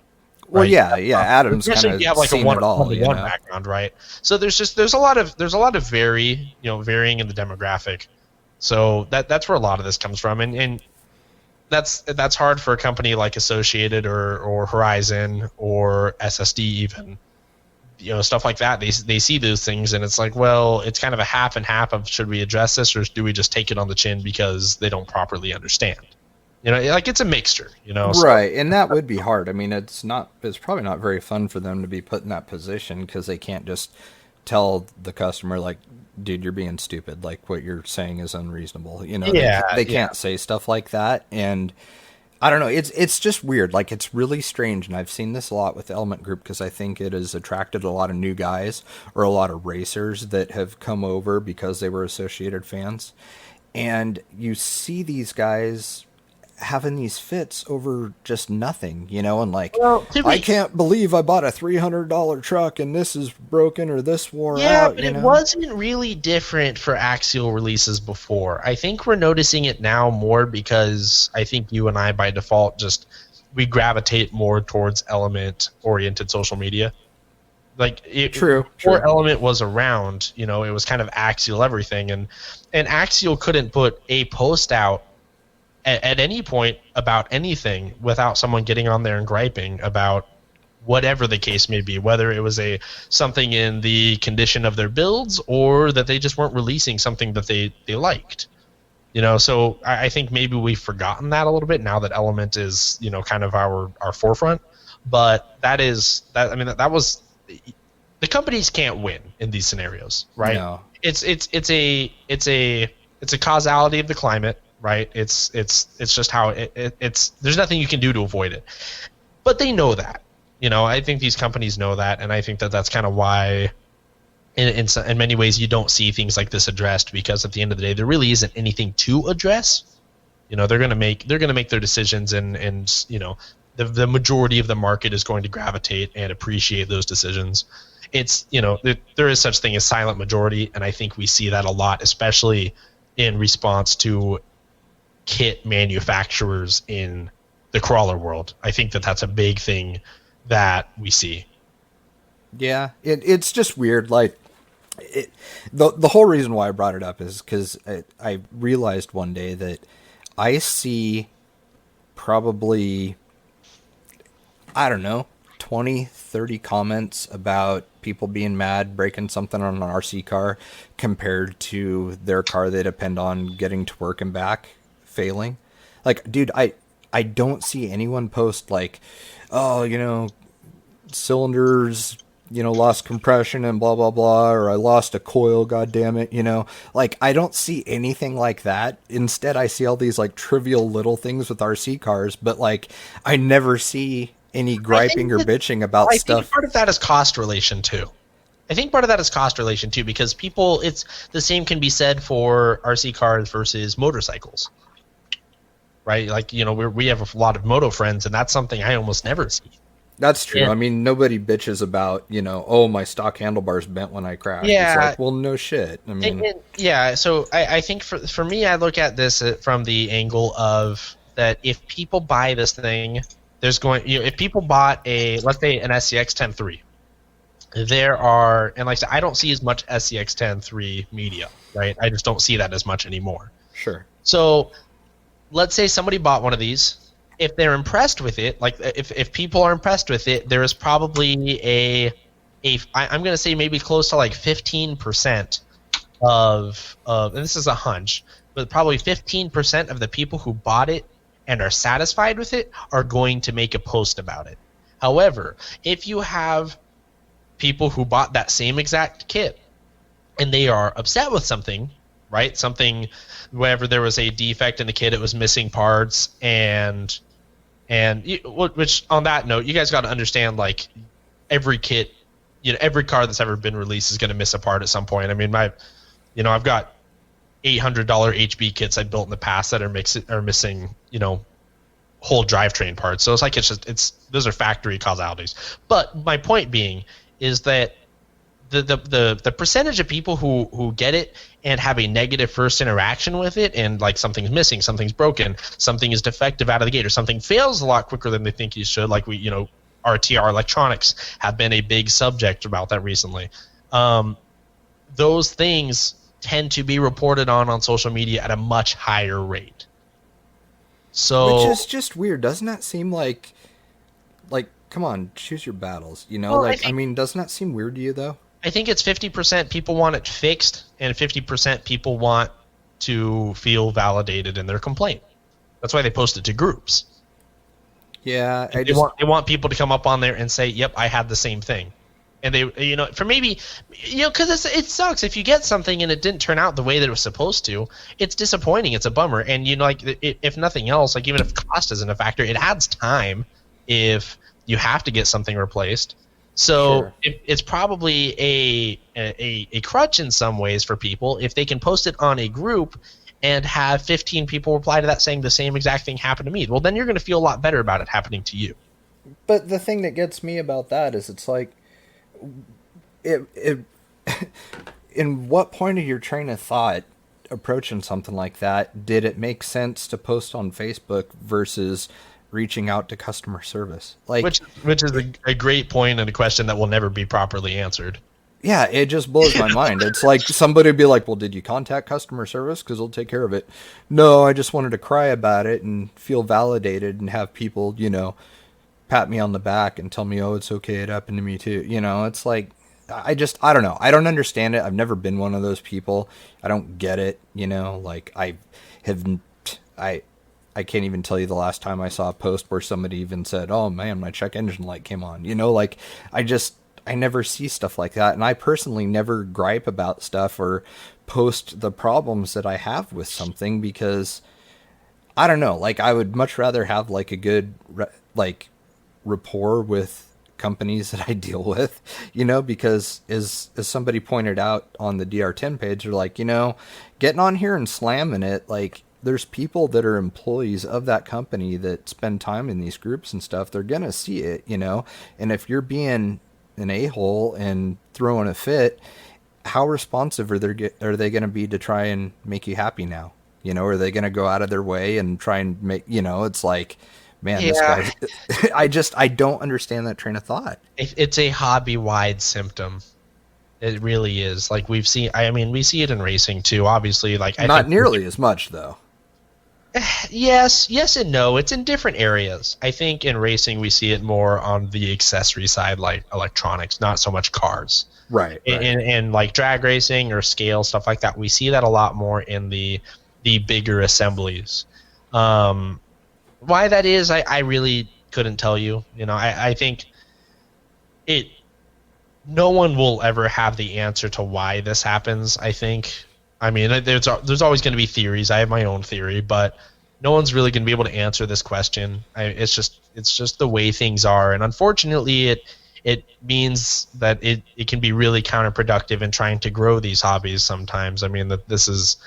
Well, Right. yeah, Adam's Especially kind if you of have like a seen it all, you one know. background, right? So there's a lot of varying in the demographic. So that's where a lot of this comes from, and that's hard for a company like Associated or Horizon or SSD even. You know, stuff like that. They see those things and it's like, well, it's kind of a half and half of, should we address this or do we just take it on the chin because they don't properly understand? You know, like, it's a mixture, you know. So Right, and that would be hard. I mean, it's probably not very fun for them to be put in that position because they can't just tell the customer like, dude, you're being stupid. Like what you're saying is unreasonable. You know, yeah, they yeah. can't say stuff like that, and I don't know. It's just weird. Like it's really strange, and I've seen this a lot with Element Group because I think it has attracted a lot of new guys or a lot of racers that have come over because they were Associated fans, and you see these guys having these fits over just nothing, you know, and like, Well, to I be can't believe I bought a $300 truck and this is broken or this wore Yeah, out, but you it know. wasn't really different for Axial releases before. I think we're noticing it now more because I think you and I, by default, just we gravitate more towards element-oriented social media. Like True, before true. Element was around, you know, it was kind of Axial everything, and Axial couldn't put a post out at any point about anything without someone getting on there and griping about whatever the case may be, whether it was something in the condition of their builds or that they just weren't releasing something that they liked. You know, so I think maybe we've forgotten that a little bit now that Element is, you know, kind of our forefront. But that is that. I mean, that was, the companies can't win in these scenarios, right? No. It's a causality of the climate, right? It's just how it's. There's nothing you can do to avoid it, but they know that. You know, I think these companies know that, and I think that that's kind of why, in many ways, you don't see things like this addressed, because at the end of the day, there really isn't anything to address. You know, they're gonna make their decisions, and you know, the majority of the market is going to gravitate and appreciate those decisions. It's, you know, there is such thing as silent majority, and I think we see that a lot, especially in response to kit manufacturers in the crawler world. I think that that's a big thing that we see. Yeah, it's just weird. Like, the whole reason why I brought it up is because I realized one day that I see probably, I don't know, 20, 30 comments about people being mad, breaking something on an RC car compared to their car they depend on getting to work and back failing. Like, dude, I don't see anyone post like, oh, you know, cylinders lost compression and blah blah blah, or I lost a coil, god damn it, like I don't see anything like that. Instead, I see all these like trivial little things with RC cars, but like I never see any griping or bitching about stuff. I think part of that is cost relation too. Because people, it's the same can be said for RC cars versus motorcycles, right? Like, we have a lot of moto friends, and that's something I almost never see. That's true. I mean, nobody bitches about, oh, my stock handlebars bent when I crashed. Yeah. It's like, well, no shit. I mean, so I think for me, I look at this from the angle of that if people buy this thing, if people bought let's say an SCX 10.3, there are, and like I said, I don't see as much SCX 10.3 media, right? I just don't see that as much anymore. Sure. So let's say somebody bought one of these. If they're impressed with it, like if people are impressed with it, there is probably I'm going to say maybe close to like 15% of, and this is a hunch, but probably 15% of the people who bought it and are satisfied with it are going to make a post about it. However, if you have people who bought that same exact kit and they are upset with something, right? Something, wherever there was a defect in the kit, it was missing parts, and which on that note, you guys got to understand, like every kit, every car that's ever been released is going to miss a part at some point. I mean, I've got $800 HB kits I built in the past that are missing, whole drivetrain parts. So it's like those are factory causalities. But my point being is that the percentage of people who get it and have a negative first interaction with it, and like something's missing, something's broken, something is defective out of the gate, or something fails a lot quicker than they think you should, like RTR electronics have been a big subject about that recently. Those things tend to be reported on social media at a much higher rate. So, which is just weird. Doesn't that seem like come on, choose your battles, I mean, doesn't that seem weird to you though? I think it's 50% people want it fixed, and 50% people want to feel validated in their complaint. That's why they post it to groups. Yeah, they want people to come up on there and say, "Yep, I had the same thing." And they, for maybe, because it sucks if you get something and it didn't turn out the way that it was supposed to. It's disappointing. It's a bummer. And if nothing else, like even if cost isn't a factor, it adds time if you have to get something replaced. So sure. It's probably a crutch in some ways for people if they can post it on a group and have 15 people reply to that saying the same exact thing happened to me. Well, then you're going to feel a lot better about it happening to you. But the thing that gets me about that is it's like, in what point of your train of thought approaching something like that did it make sense to post on Facebook versus reaching out to customer service? Like, which is a great point and a question that will never be properly answered. Yeah, it just blows my mind. It's like somebody would be like, well, did you contact customer service? Because they'll take care of it. No, I just wanted to cry about it and feel validated and have people, pat me on the back and tell me, oh, it's okay, it happened to me too. It's like, I don't know. I don't understand it. I've never been one of those people. I don't get it. Like I can't even tell you the last time I saw a post where somebody even said, oh man, my check engine light came on. I never see stuff like that. And I personally never gripe about stuff or post the problems that I have with something because I don't know, like I would much rather have like a good, rapport with companies that I deal with, because as somebody pointed out on the DR10 page, they're like, getting on here and slamming it, like, there's people that are employees of that company that spend time in these groups and stuff. They're going to see it, and if you're being an a-hole and throwing a fit, how responsive are they going to be to try and make you happy now? Are they going to go out of their way and try and make, it's like, man, yeah. This guy, I don't understand that train of thought. It's a hobby-wide symptom. It really is. Like we see it in racing too, obviously. Like not nearly as much though. Yes and no. It's in different areas. I think in racing we see it more on the accessory side, like electronics, not so much cars. Right. In like drag racing or scale, stuff like that, we see that a lot more in the bigger assemblies. Why that is, I really couldn't tell you. I think no one will ever have the answer to why this happens, I think. I mean, there's always going to be theories. I have my own theory, but no one's really going to be able to answer this question. It's just the way things are, and unfortunately, it means that it can be really counterproductive in trying to grow these hobbies sometimes. I mean, that this is,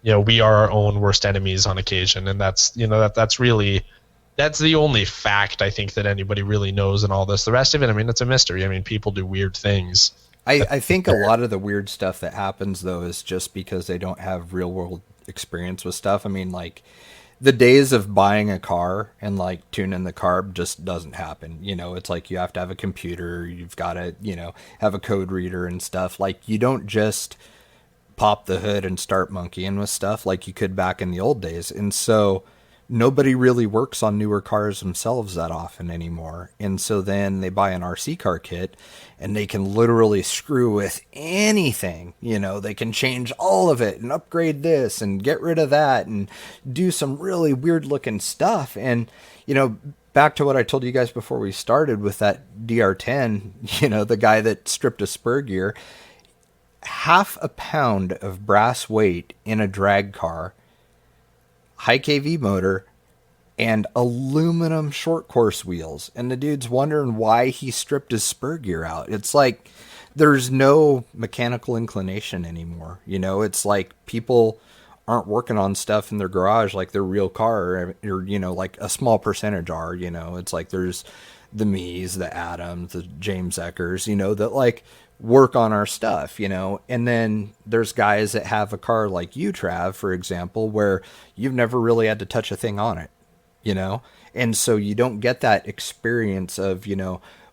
we are our own worst enemies on occasion, and that's that's the only fact I think that anybody really knows in all this. The rest of it, I mean, it's a mystery. I mean, people do weird things. I think a lot of the weird stuff that happens, though, is just because they don't have real world experience with stuff. I mean, like, the days of buying a car and, like, tuning the carb just doesn't happen. It's like you have to have a computer, you've got to, have a code reader and stuff. Like, you don't just pop the hood and start monkeying with stuff like you could back in the old days. And so nobody really works on newer cars themselves that often anymore. And so then they buy an RC car kit and they can literally screw with anything. They can change all of it and upgrade this and get rid of that and do some really weird looking stuff. And, back to what I told you guys before we started with that DR10, the guy that stripped a spur gear, half a pound of brass weight in a drag car, high KV motor, and aluminum short course wheels. And the dude's wondering why he stripped his spur gear out. It's like there's no mechanical inclination anymore. It's like people aren't working on stuff in their garage like their real car, or, like a small percentage are. It's like there's the me's, the Adams, the James Eckers, that like work on our stuff, and then there's guys that have a car like you, Trav, for example, where you've never really had to touch a thing on it, and so you don't get that experience of,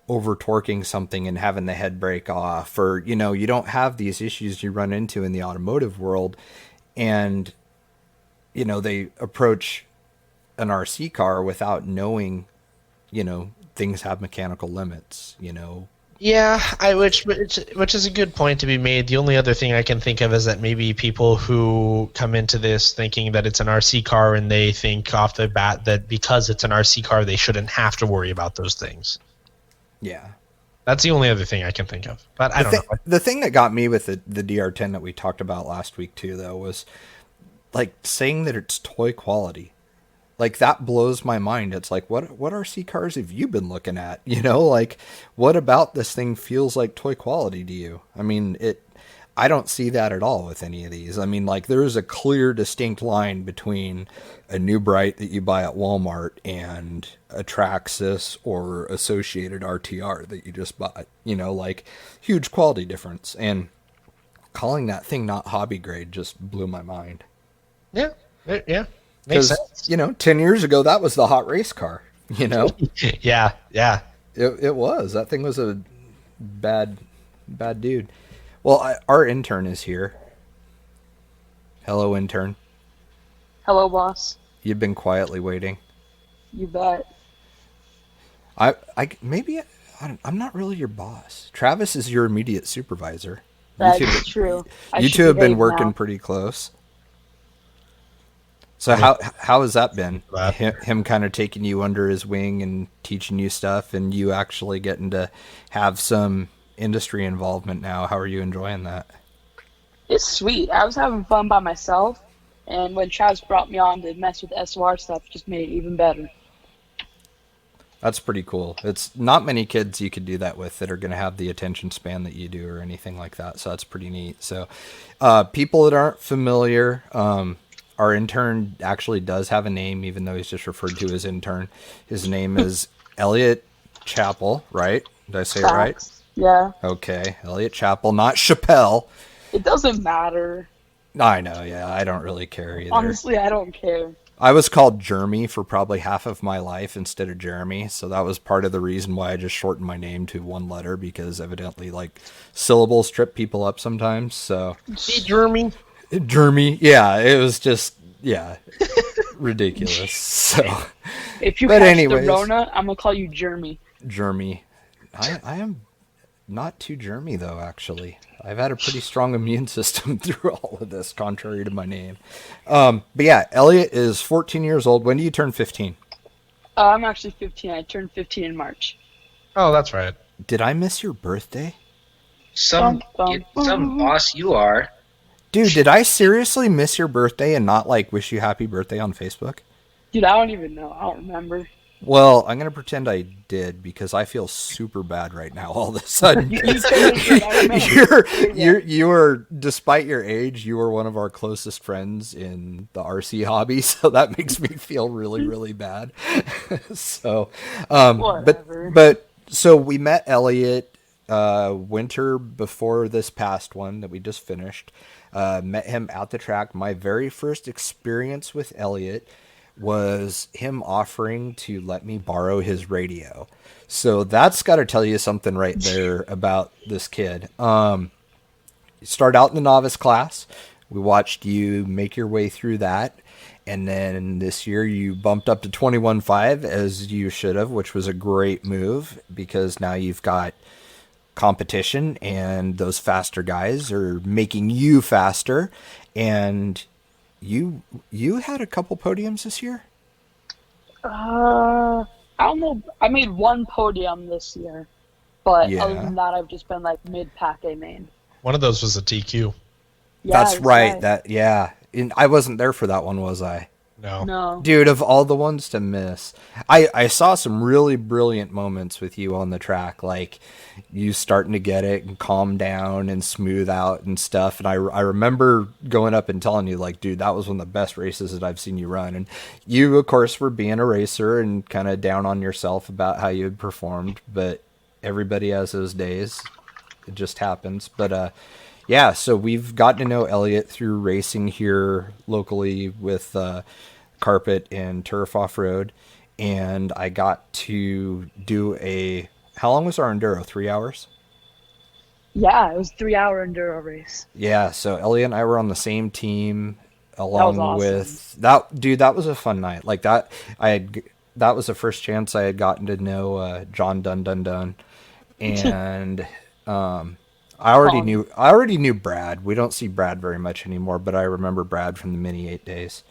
over torquing something and having the head break off, or, you don't have these issues you run into in the automotive world. And, they approach an RC car without knowing, things have mechanical limits, Yeah, which is a good point to be made. The only other thing I can think of is that maybe people who come into this thinking that it's an RC car and they think off the bat that because it's an RC car they shouldn't have to worry about those things. Yeah. That's the only other thing I can think of. But I don't know. The thing that got me with the DR10 that we talked about last week too, though, was like saying that it's toy quality. Like, that blows my mind. It's like, what RC cars have you been looking at? Like, what about this thing feels like toy quality to you? I mean, I don't see that at all with any of these. I mean, like, there is a clear, distinct line between a New Bright that you buy at Walmart and a Traxxas or Associated RTR that you just bought. Like, huge quality difference. And calling that thing not hobby grade just blew my mind. Yeah. Because, 10 years ago, that was the hot race car, Yeah. It was. That thing was a bad dude. Well, our intern is here. Hello, intern. Hello, boss. You've been quietly waiting. You bet. I'm not really your boss. Travis is your immediate supervisor. That's true. You two have been working pretty close. So how has that been? Him kind of taking you under his wing and teaching you stuff, and you actually getting to have some industry involvement now. How are you enjoying that? It's sweet. I was having fun by myself, and when Travis brought me on to mess with SOR stuff, it just made it even better. That's pretty cool. It's not many kids you could do that with that are going to have the attention span that you do or anything like that. So that's pretty neat. So people that aren't familiar, our intern actually does have a name, even though he's just referred to as intern. His name is Elliot Chappell, right? Did I say it right? Yeah. Okay, Elliot Chappell, not Chappelle. It doesn't matter. I know, yeah. I don't really care either. Honestly, I don't care. I was called Jeremy for probably half of my life instead of Jeremy, so that was part of the reason why I just shortened my name to one letter, because evidently, like, syllables trip people up sometimes, so... Hey, Jeremy. Jeremy, yeah, it was just, ridiculous, so... If you catch the Rona, I'm gonna call you Jeremy. Jeremy. I am not too Jeremy, though, actually. I've had a pretty strong immune system through all of this, contrary to my name. But yeah, Elliot is 14 years old. When do you turn 15? I'm actually 15. I turned 15 in March. Oh, that's right. Did I miss your birthday? Some boss you are. Dude, did I seriously miss your birthday and not like wish you happy birthday on Facebook? Dude, I don't even know. I don't remember. Well, I'm gonna pretend I did because I feel super bad right now all of a sudden. You totally did. I remember. You were, despite your age, you were one of our closest friends in the RC hobby, so that makes me feel really, really bad. So, Whatever. but so we met Elliot winter before this past one that we just finished. Met him at the track. My very first experience with Elliot was him offering to let me borrow his radio. So that's got to tell you something right there about this kid. You start out in the novice class. We watched you make your way through that. And then this year you bumped up to 21.5 as you should have, which was a great move because now you've got competition and those faster guys are making you faster. And you had a couple podiums this year? I don't know. I made one podium this year, but Yeah. other than that, I've just been like mid-pack A main. One of those was a TQ. Yeah, That's right. And I wasn't there for that one, was I? No. Dude, of all the ones to miss, I saw some really brilliant moments with you on the track, like you starting to get it and calm down and smooth out and stuff. And I remember going up and telling you, like, dude, that was one of the best races that I've seen you run. And you, of course, were being a racer and kind of down on yourself about how you had performed. But everybody has those days. It just happens. But yeah, so we've gotten to know Elliot through racing here locally with carpet and turf off-road, and I got to do how long was our enduro? 3 hours? Yeah, it was a 3-hour enduro race. Yeah, so Elliot and I were on the same team along That was awesome. with that. Dude, that was a fun night. Like that, that was the first chance I had gotten to know John Dun, and I already knew Brad. We don't see Brad very much anymore, but I remember Brad from the Mini 8 days.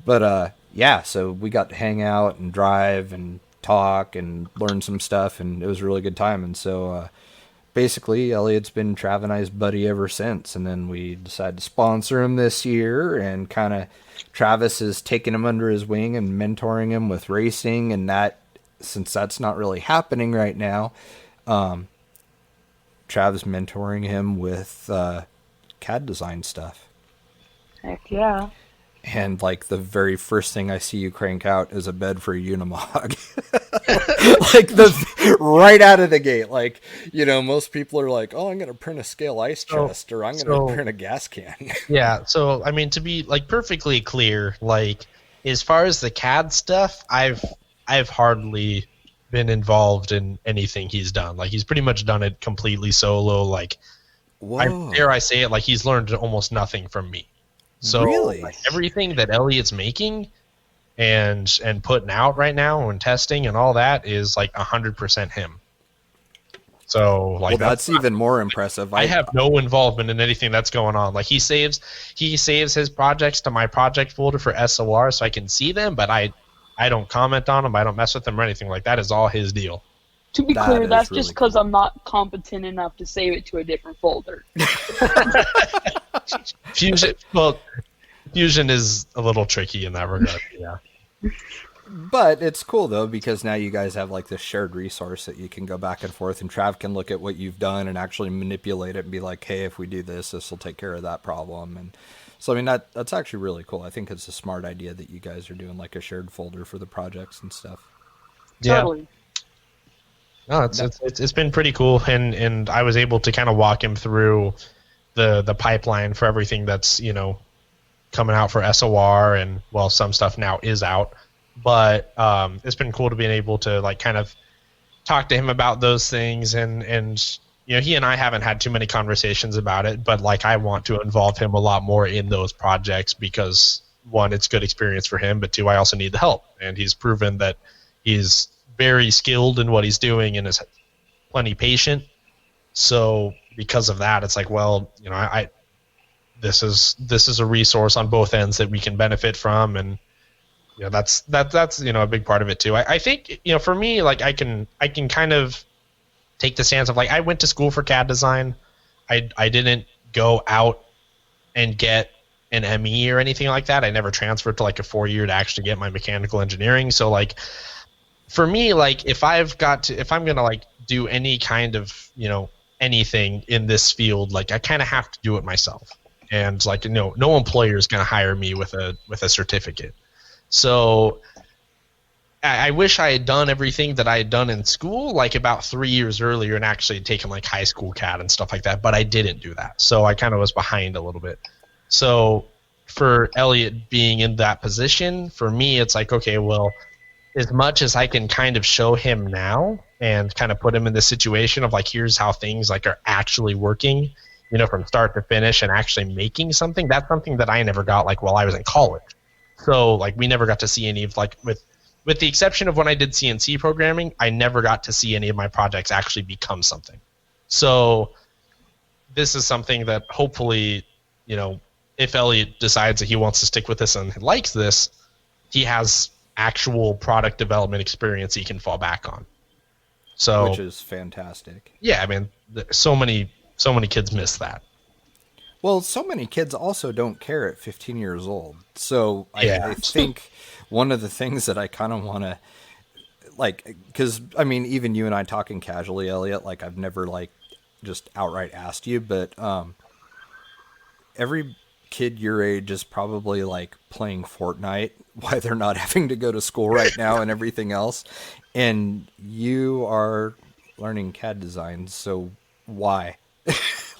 But yeah, so we got to hang out and drive and talk and learn some stuff, and it was a really good time. And so basically, Elliot's been Trav and I's buddy ever since. And then we decided to sponsor him this year, and kind of Travis has taken him under his wing and mentoring him with racing. And that, since that's not really happening right now, Trav's mentoring him with CAD design stuff. Heck yeah. And like the very first thing I see you crank out is a bed for a Unimog. Like right out of the gate. Like, you know, most people are like, oh, I'm going to print a scale ice chest or I'm going to print a gas can. Yeah. So, I mean, to be like perfectly clear, like as far as the CAD stuff, I've hardly been involved in anything he's done. Like he's pretty much done it completely solo. Like, dare I say it, like he's learned almost nothing from me. So really? Like, everything that Elliot's making and putting out right now and testing and all that is like 100% him. So like that's even more impressive. I have no involvement in anything that's going on. Like he saves his projects to my project folder for SOR so I can see them, but I don't comment on them. I don't mess with them or anything. Like that is all his deal. To be clear, that's really just because cool. I'm not competent enough to save it to a different folder. Fusion is a little tricky in that regard. Yeah. But it's cool though, because now you guys have like this shared resource that you can go back and forth, and Trav can look at what you've done and actually manipulate it and be like, hey, if we do this will take care of that problem. And so I mean that's actually really cool. I think it's a smart idea that you guys are doing like a shared folder for the projects and stuff. Totally. No, it's been pretty cool, and I was able to kind of walk him through the pipeline for everything that's, you know, coming out for SOR, and well, some stuff now is out, but it's been cool to be able to like kind of talk to him about those things, and you know, he and I haven't had too many conversations about it, but like I want to involve him a lot more in those projects because one, it's good experience for him, but two, I also need the help, and he's proven that he's very skilled in what he's doing and is plenty patient. So because of that, it's like, well, you know, this is a resource on both ends that we can benefit from, and you know, that's you know, a big part of it too. I think, you know, for me, like I can kind of take the stance of like I went to school for CAD design, I didn't go out and get an ME or anything like that. I never transferred to like a 4-year to actually get my mechanical engineering. So like for me, like if I'm gonna like do any kind of, you know, anything in this field, like I kind of have to do it myself. And like, no employer is gonna hire me with a certificate. So I wish I had done everything that I had done in school, like about 3 years earlier, and actually taken like high school CAD and stuff like that. But I didn't do that, so I kind of was behind a little bit. So for Elliot being in that position, for me, it's like, okay, well, as much as I can kind of show him now and kind of put him in the situation of like, here's how things like are actually working, you know, from start to finish and actually making something. That's something that I never got like while I was in college. So like we never got to see any of like with the exception of when I did CNC programming, I never got to see any of my projects actually become something. So this is something that hopefully, you know, if Elliot decides that he wants to stick with this and likes this, he has actual product development experience he can fall back on. So, which is fantastic. Yeah, I mean, so many kids miss that. Well, so many kids also don't care at 15 years old. So I think one of the things that I kind of want to, like, because, I mean, even you and I talking casually, Elliot, like, I've never, like, just outright asked you, but every kid your age is probably, like, playing Fortnite while they're not having to go to school right now and everything else. And you are learning CAD design, so why?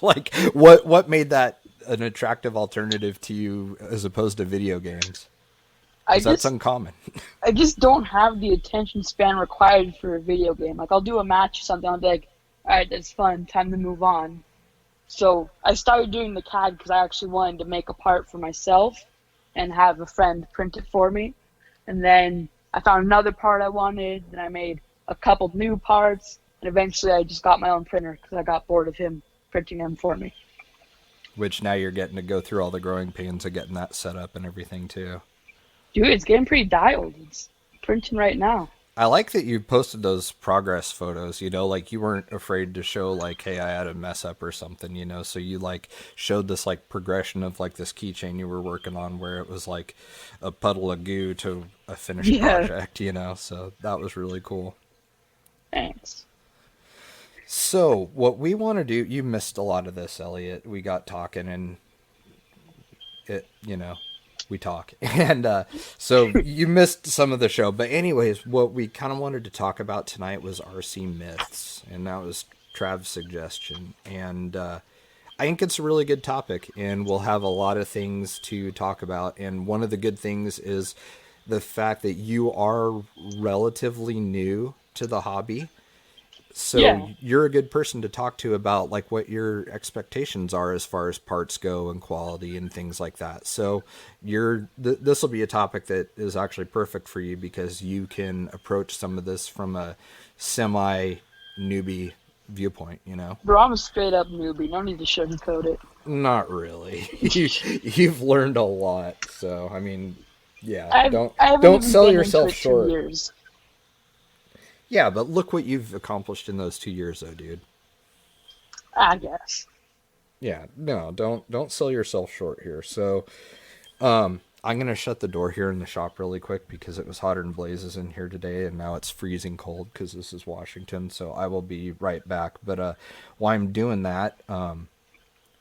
Like, what made that an attractive alternative to you as opposed to video games? That's uncommon. I just don't have the attention span required for a video game. Like, I'll do a match or something, I'll be like, alright, that's fun, time to move on. So I started doing the CAD because I actually wanted to make a part for myself and have a friend print it for me. And then I found another part I wanted, then I made a couple new parts, and eventually I just got my own printer because I got bored of him printing them for me. Which now you're getting to go through all the growing pains of getting that set up and everything too. Dude, it's getting pretty dialed. It's printing right now. I like that you posted those progress photos, you know, like you weren't afraid to show like, hey, I had a mess up or something, you know, so you like showed this like progression of like this keychain you were working on where it was like a puddle of goo to a finished project, you know, so that was really cool. Thanks. So what we want to do, you missed a lot of this, Elliot. We got talking and it, you know, we talk. And so you missed some of the show. But anyways, what we kind of wanted to talk about tonight was RC myths. And that was Trav's suggestion. And I think it's a really good topic. And we'll have a lot of things to talk about. And one of the good things is the fact that you are relatively new to the hobby. So you're a good person to talk to about like what your expectations are as far as parts go and quality and things like that. So this will be a topic that is actually perfect for you because you can approach some of this from a semi newbie viewpoint, you know? Bro, I'm a straight up newbie. No need to sugarcoat it. Not really. You've learned a lot. So, I mean, yeah, don't sell yourself short. 2 years. Yeah, but look what you've accomplished in those 2 years, though, dude. I guess. Yeah, no, don't sell yourself short here. So, I'm gonna shut the door here in the shop really quick because it was hotter than blazes in here today, and now it's freezing cold because this is Washington. So I will be right back. But while I'm doing that, why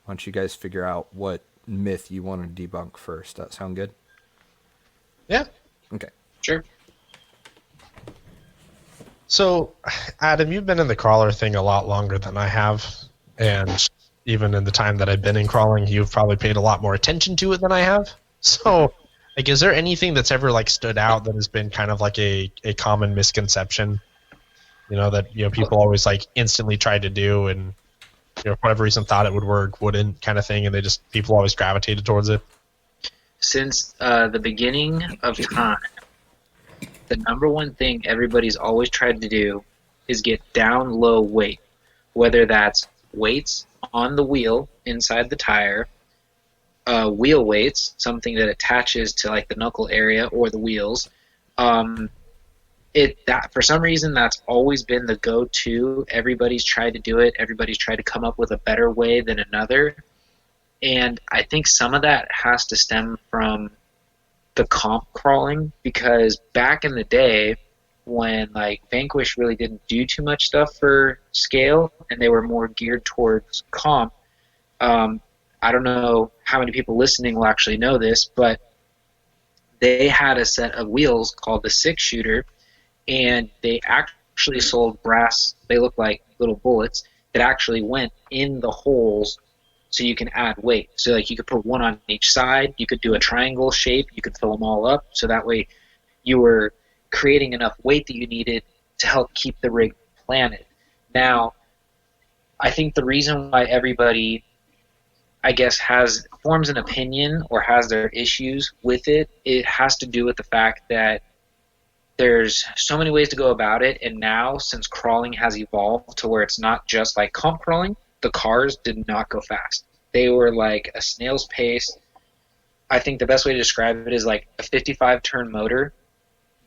don't you guys figure out what myth you want to debunk first? That sound good? Yeah. Okay. Sure. So, Adam, you've been in the crawler thing a lot longer than I have, and even in the time that I've been in crawling, you've probably paid a lot more attention to it than I have. So, like, is there anything that's ever like stood out that has been kind of like a common misconception? You know, that people always like instantly tried to do, and for whatever reason thought it would work, wouldn't, kind of thing, and people always gravitated towards it. Since the beginning of time, the number one thing everybody's always tried to do is get down low weight, whether that's weights on the wheel inside the tire, wheel weights, something that attaches to like the knuckle area or the wheels, that for some reason that's always been the go-to. Everybody's tried to do it. Everybody's tried to come up with a better way than another. And I think some of that has to stem from the comp crawling, because back in the day when like Vanquish really didn't do too much stuff for scale and they were more geared towards comp, I don't know how many people listening will actually know this, but they had a set of wheels called the 6-shooter, and they actually sold brass, they look like little bullets, that actually went in the holes so you can add weight. So like you could put one on each side, you could do a triangle shape, you could fill them all up, so that way you were creating enough weight that you needed to help keep the rig planted. Now, I think the reason why everybody, I guess, forms an opinion or has their issues with it, it has to do with the fact that there's so many ways to go about it, and now since crawling has evolved to where it's not just like comp crawling, the cars did not go fast. They were like a snail's pace. I think the best way to describe it is like a 55-turn motor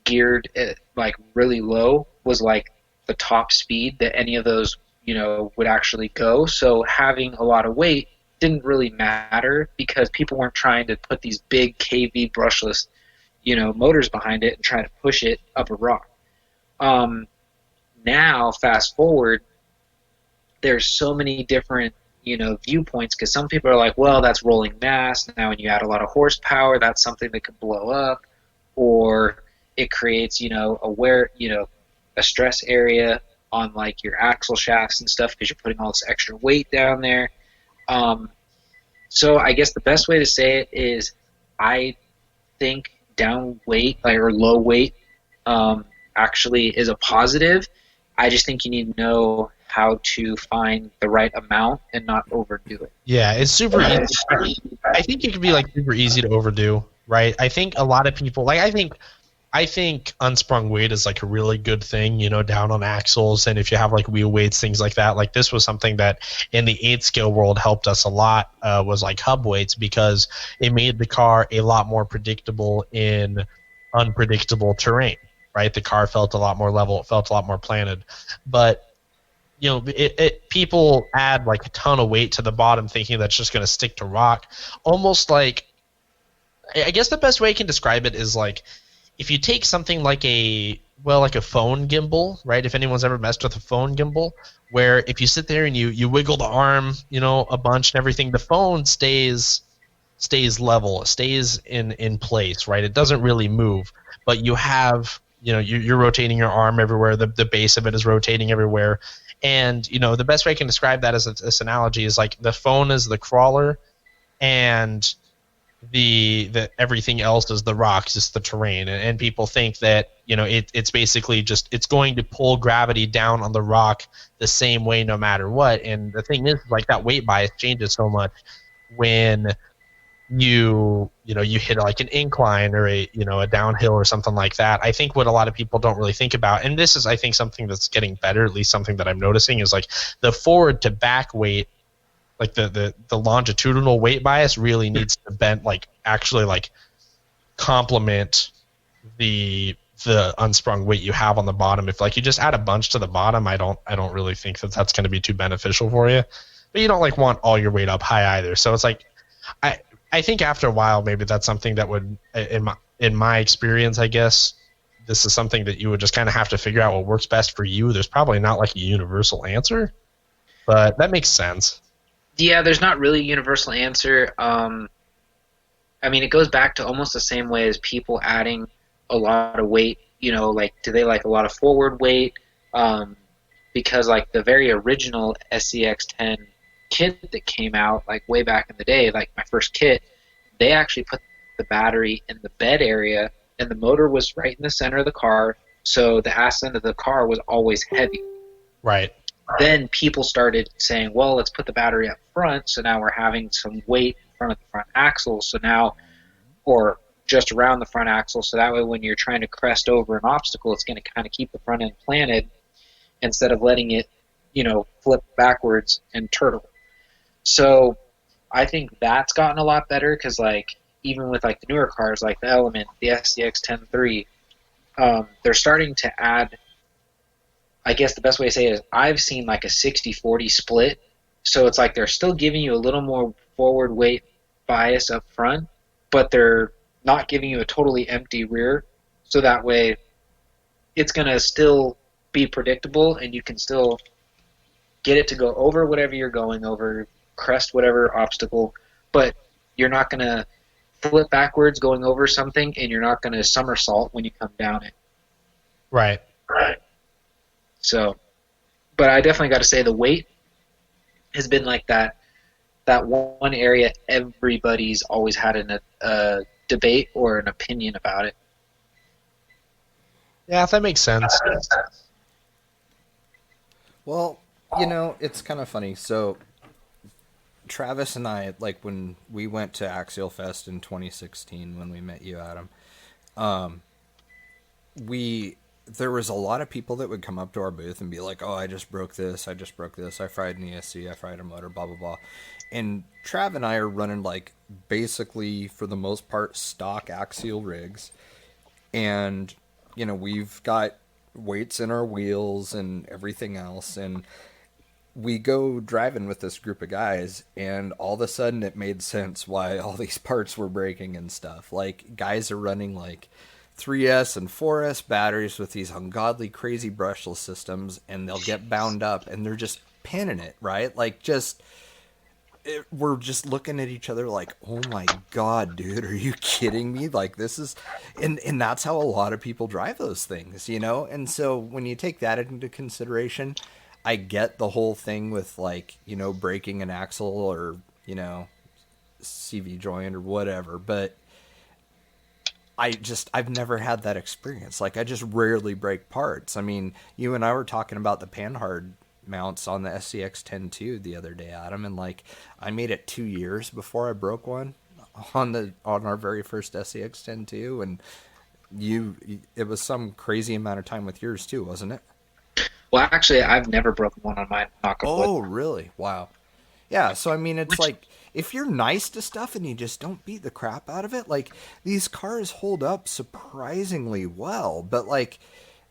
geared at like really low was like the top speed that any of those, would actually go. So having a lot of weight didn't really matter because people weren't trying to put these big KV brushless, motors behind it and try to push it up a rock. Now, fast forward, there's so many different, viewpoints, because some people are like, well, that's rolling mass. Now when you add a lot of horsepower, that's something that could blow up, or it creates, a stress area on like your axle shafts and stuff because you're putting all this extra weight down there. So I guess the best way to say it is I think down weight or low weight actually is a positive. I just think you need to know how to find the right amount and not overdo it. Yeah, it's super easy. I think it can be like super easy to overdo, right? I think a lot of people I think unsprung weight is like a really good thing, down on axles, and if you have like wheel weights, things like that. Like this was something that in the 8-scale world helped us a lot, was like hub weights, because it made the car a lot more predictable in unpredictable terrain, right? The car felt a lot more level, it felt a lot more planted. But people add like a ton of weight to the bottom thinking that's just going to stick to rock. Almost like, I guess the best way I can describe it is like, if you take something like a phone gimbal, right? If anyone's ever messed with a phone gimbal, where if you sit there and you wiggle the arm, a bunch and everything, the phone stays level, it stays in place, right? It doesn't really move, but you have, you're rotating your arm everywhere, the base of it is rotating everywhere. And, the best way I can describe that as this analogy is like the phone is the crawler, and the everything else is the rocks, it's the terrain. And people think that, it's basically just, it's going to pull gravity down on the rock the same way no matter what. And the thing is, like, that weight bias changes so much when you hit like an incline or a downhill or something like that. I think what a lot of people don't really think about, and this is I think something that's getting better, at least something that I'm noticing, is like the forward to back weight, like the longitudinal weight bias really needs to bend, like actually like complement the unsprung weight you have on the bottom. If like you just add a bunch to the bottom, I don't really think that's going to be too beneficial for you. But you don't like want all your weight up high either. So it's like I think after a while maybe that's something that would, in my experience, I guess this is something that you would just kind of have to figure out what works best for you. There's probably not like a universal answer, but that makes sense. Yeah, there's not really a universal answer. I mean, it goes back to almost the same way as people adding a lot of weight. Like, do they like a lot of forward weight? Because like the very original SCX-10 kit that came out like way back in the day, like my first kit, they actually put the battery in the bed area, and the motor was right in the center of the car, so the ass end of the car was always heavy. Right. Then people started saying, well, let's put the battery up front, so now we're having some weight in front of the front axle, so now, or just around the front axle, so that way when you're trying to crest over an obstacle, it's going to kind of keep the front end planted instead of letting it, flip backwards and turtle. So I think that's gotten a lot better, because like even with like the newer cars like the Element, the SCX-10 III, they're starting to add, I guess the best way to say it is I've seen like a 60-40 split. So it's like they're still giving you a little more forward weight bias up front, but they're not giving you a totally empty rear. So that way it's going to still be predictable and you can still get it to go over whatever you're going over, crest whatever obstacle, but you're not going to flip backwards going over something, and you're not going to somersault when you come down it. Right. So, but I definitely got to say the weight has been like that one area everybody's always had a debate or an opinion about it. Yeah, that makes sense. Well, it's kind of funny. So Travis and I, like when we went to Axial Fest in 2016, when we met you, Adam, there was a lot of people that would come up to our booth and be like, "Oh, I just broke this. I fried an ESC. I fried a motor, blah, blah, blah." And Trav and I are running like basically for the most part stock axial rigs. And, we've got weights in our wheels and everything else. And we go driving with this group of guys, and all of a sudden it made sense why all these parts were breaking and stuff. Like, guys are running like 3S and 4S batteries with these ungodly crazy brushless systems, and they'll get bound up and they're just pinning it, right? Like, we're just looking at each other like, "Oh my God, dude, are you kidding me?" Like, this is, and that's how a lot of people drive those things, And so when you take that into consideration, I get the whole thing with like, breaking an axle or, CV joint or whatever, but I've never had that experience. Like, I just rarely break parts. I mean, you and I were talking about the Panhard mounts on the SCX-10-2 the other day, Adam, and like, I made it 2 years before I broke one on our very first SCX-10-2, and it was some crazy amount of time with yours too, wasn't it? Well, actually, I've never broken one on mine. Oh, really? Wow. Yeah, so I mean, it's like, if you're nice to stuff and you just don't beat the crap out of it, like, these cars hold up surprisingly well. But like,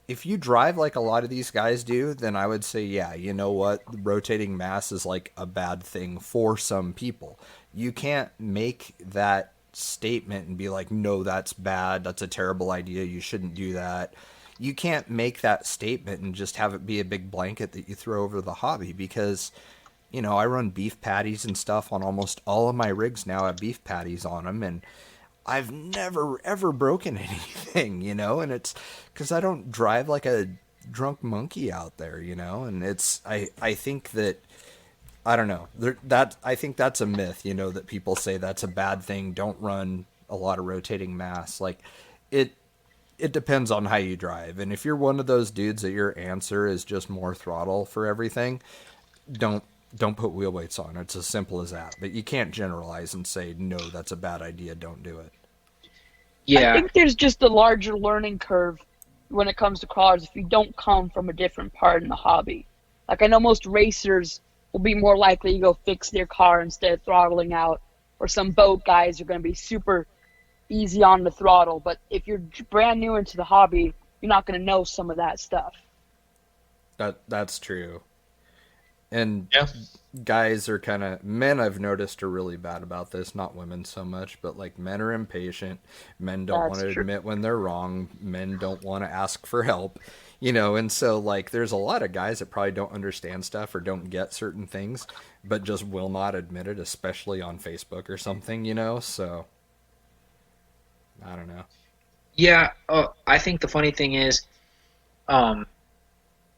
if you drive like a lot of these guys do, then I would say, yeah, you know what? Rotating mass is like a bad thing for some people. You can't make that statement and be like, "No, that's bad. That's a terrible idea. You shouldn't do that." You can't make that statement and just have it be a big blanket that you throw over the hobby, because, I run beef patties and stuff on almost all of my rigs now. I have beef patties on them, and I've never, ever broken anything, and it's because I don't drive like a drunk monkey out there, and I think that, I don't know, I think that's a myth, that people say that's a bad thing. Don't run a lot of rotating mass. Like, it depends on how you drive. And if you're one of those dudes that your answer is just more throttle for everything, don't put wheel weights on. It's as simple as that. But you can't generalize and say, "No, that's a bad idea. Don't do it." Yeah. I think there's just a larger learning curve when it comes to cars if you don't come from a different part in the hobby. Like, I know most racers will be more likely to go fix their car instead of throttling out, or some boat guys are going to be super easy on the throttle. But if you're brand new into the hobby, you're not going to know some of that stuff. That's true. And Yeah. guys are men, I've noticed, are really bad about this. Not women so much, but like, men are impatient. Men don't want to admit when they're wrong. Men don't want to ask for help, and so like, there's a lot of guys that probably don't understand stuff or don't get certain things, but just will not admit it, especially on Facebook or something, so I don't know. Yeah, I think the funny thing is,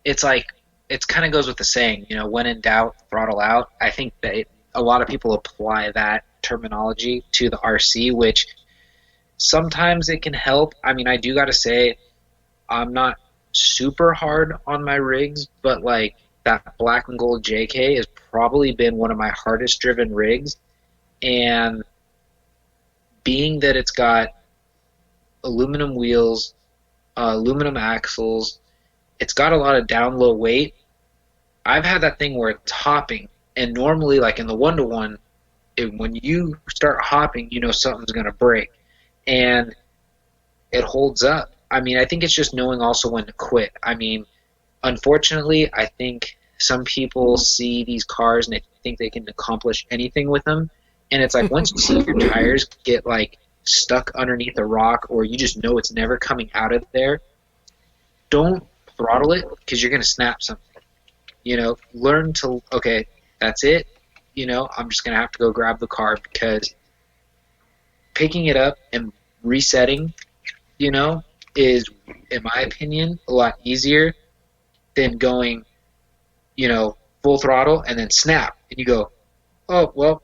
it's like, it kind of goes with the saying, when in doubt, throttle out. I think that a lot of people apply that terminology to the RC, which sometimes it can help. I mean, I do got to say, I'm not super hard on my rigs, but like, that black and gold JK has probably been one of my hardest driven rigs. And being that it's got aluminum wheels, aluminum axles, it's got a lot of down low weight. I've had that thing where it's hopping, and normally, like in the 1-to-1, when you start hopping, something's going to break, and it holds up. I mean, I think it's just knowing also when to quit. I mean, unfortunately, I think some people see these cars and they think they can accomplish anything with them. And it's like once you see your tires get like stuck underneath a rock, or you just know it's never coming out of there, don't throttle it because you're going to snap something. You know, learn to, okay, that's it. You know, I'm just going to have to go grab the car, because picking it up and resetting, you know, is, in my opinion, a lot easier than going, you know, full throttle and then snap. And you go, oh, well,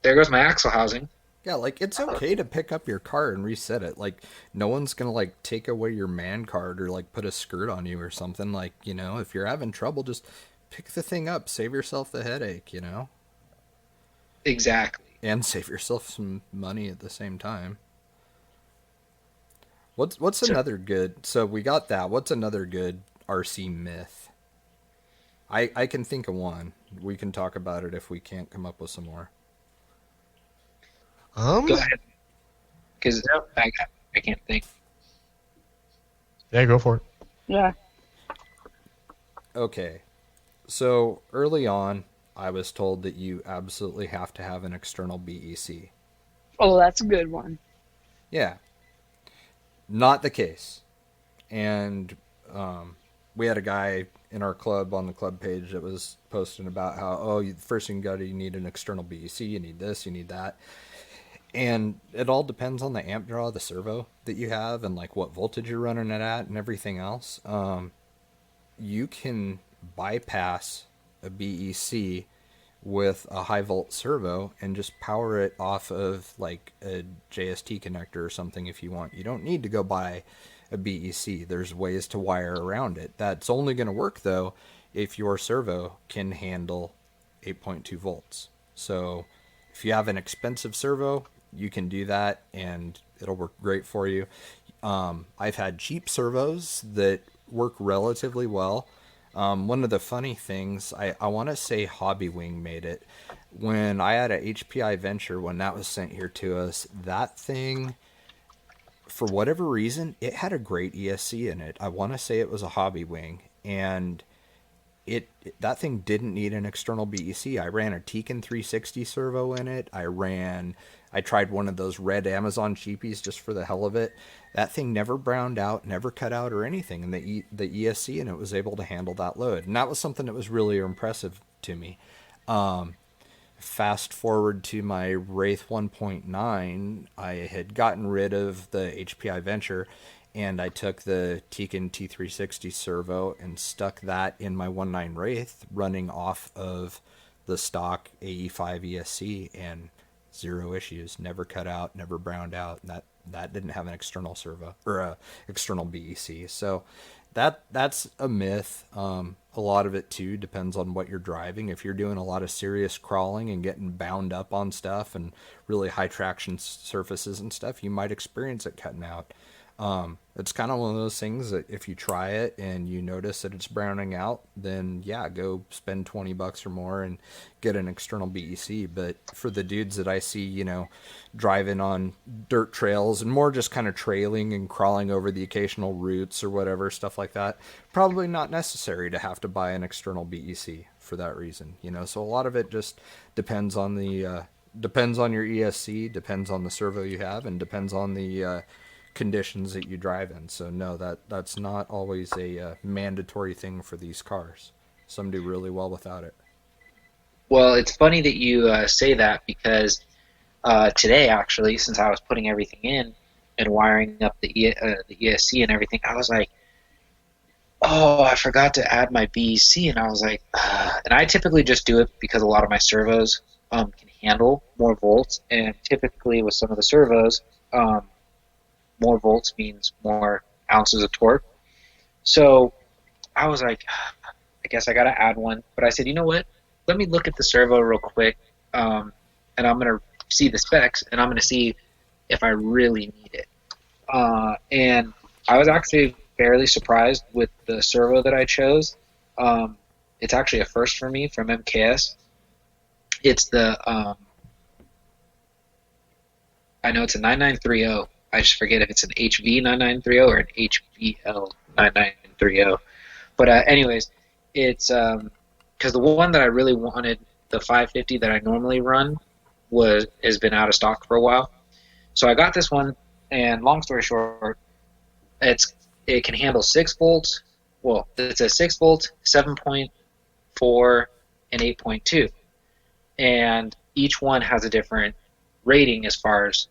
there goes my axle housing. Yeah, like, it's okay to pick up your car and reset it. Like, no one's gonna, like, take away your man card or, like, put a skirt on you or something. Like, you know, if you're having trouble, just pick the thing up. Save yourself the headache, you know? Exactly. And save yourself some money at the same time. What's another good... So, we got that. What's another good RC myth? I can think of one. We can talk about it if we can't come up with some more. Go ahead. Because I can't think. Yeah, go for it. Yeah. Okay. So, early on, I was told that you absolutely have to have an external BEC. Oh, that's a good one. Yeah. Not the case. And we had a guy in our club on the club page that was posting about how, oh, first thing you need an external BEC, you need this, you need that. And it all depends on the amp draw, the servo that you have, and like what voltage you're running it at and everything else. You can bypass a BEC with a high volt servo and just power it off of like a JST connector or something if you want. You don't need to go buy a BEC. There's ways to wire around it. That's only going to work though if your servo can handle 8.2 volts. So if you have an expensive servo, you can do that and it'll work great for you. I've had cheap servos that work relatively well. One of the funny things, I want to say Hobby Wing made it. When I had a HPI Venture, when that was sent here to us, that thing, for whatever reason, it had a great ESC in it. I want to say it was a Hobby Wing, and that thing didn't need an external BEC. I ran a Tekin 360 servo in it. I tried one of those red Amazon cheapies just for the hell of it. That thing never browned out, never cut out or anything. And the ESC in it was able to handle that load. And that was something that was really impressive to me. Fast forward to my Wraith 1.9, I had gotten rid of the HPI Venture, and I took the Tekin T360 servo and stuck that in my 1.9 Wraith, running off of the stock AE5 ESC, and zero issues, never cut out, never browned out. That didn't have an external servo or a external BEC. So that's a myth. A lot of it too depends on what you're driving. If you're doing a lot of serious crawling and getting bound up on stuff and really high traction surfaces and stuff, you might experience it cutting out. It's kind of one of those things that if you try it and you notice that it's browning out, then yeah, go spend $20 or more and get an external BEC. But for the dudes that I see, you know, driving on dirt trails and more just kind of trailing and crawling over the occasional roots or whatever, stuff like that, probably not necessary to have to buy an external BEC for that reason, you know. So a lot of it just depends on the depends on your ESC, depends on the servo you have, and depends on the conditions that you drive in. So no, that's not always a mandatory thing for these cars. Some do really well without it. Well, it's funny that you say that, because today, actually, since I was putting everything in and wiring up the ESC and everything, I was like, oh, I forgot to add my BEC, and I was like, and I typically just do it because a lot of my servos can handle more volts, and typically with some of the servos, more volts means more ounces of torque. So I was like, I guess I got to add one. But I said, you know what? Let me look at the servo real quick, and I'm going to see the specs, and I'm going to see if I really need it. And I was actually fairly surprised with the servo that I chose. It's actually a first for me from MKS. It's the, I know it's a 9930. I just forget if it's an HV9930 or an HVL9930. But anyways, it's because the one that I really wanted, the 550 that I normally run, has been out of stock for a while. So I got this one, and long story short, it can handle 6 volts. Well, it's a 6 volt, 7.4, and 8.2, and each one has a different rating as far as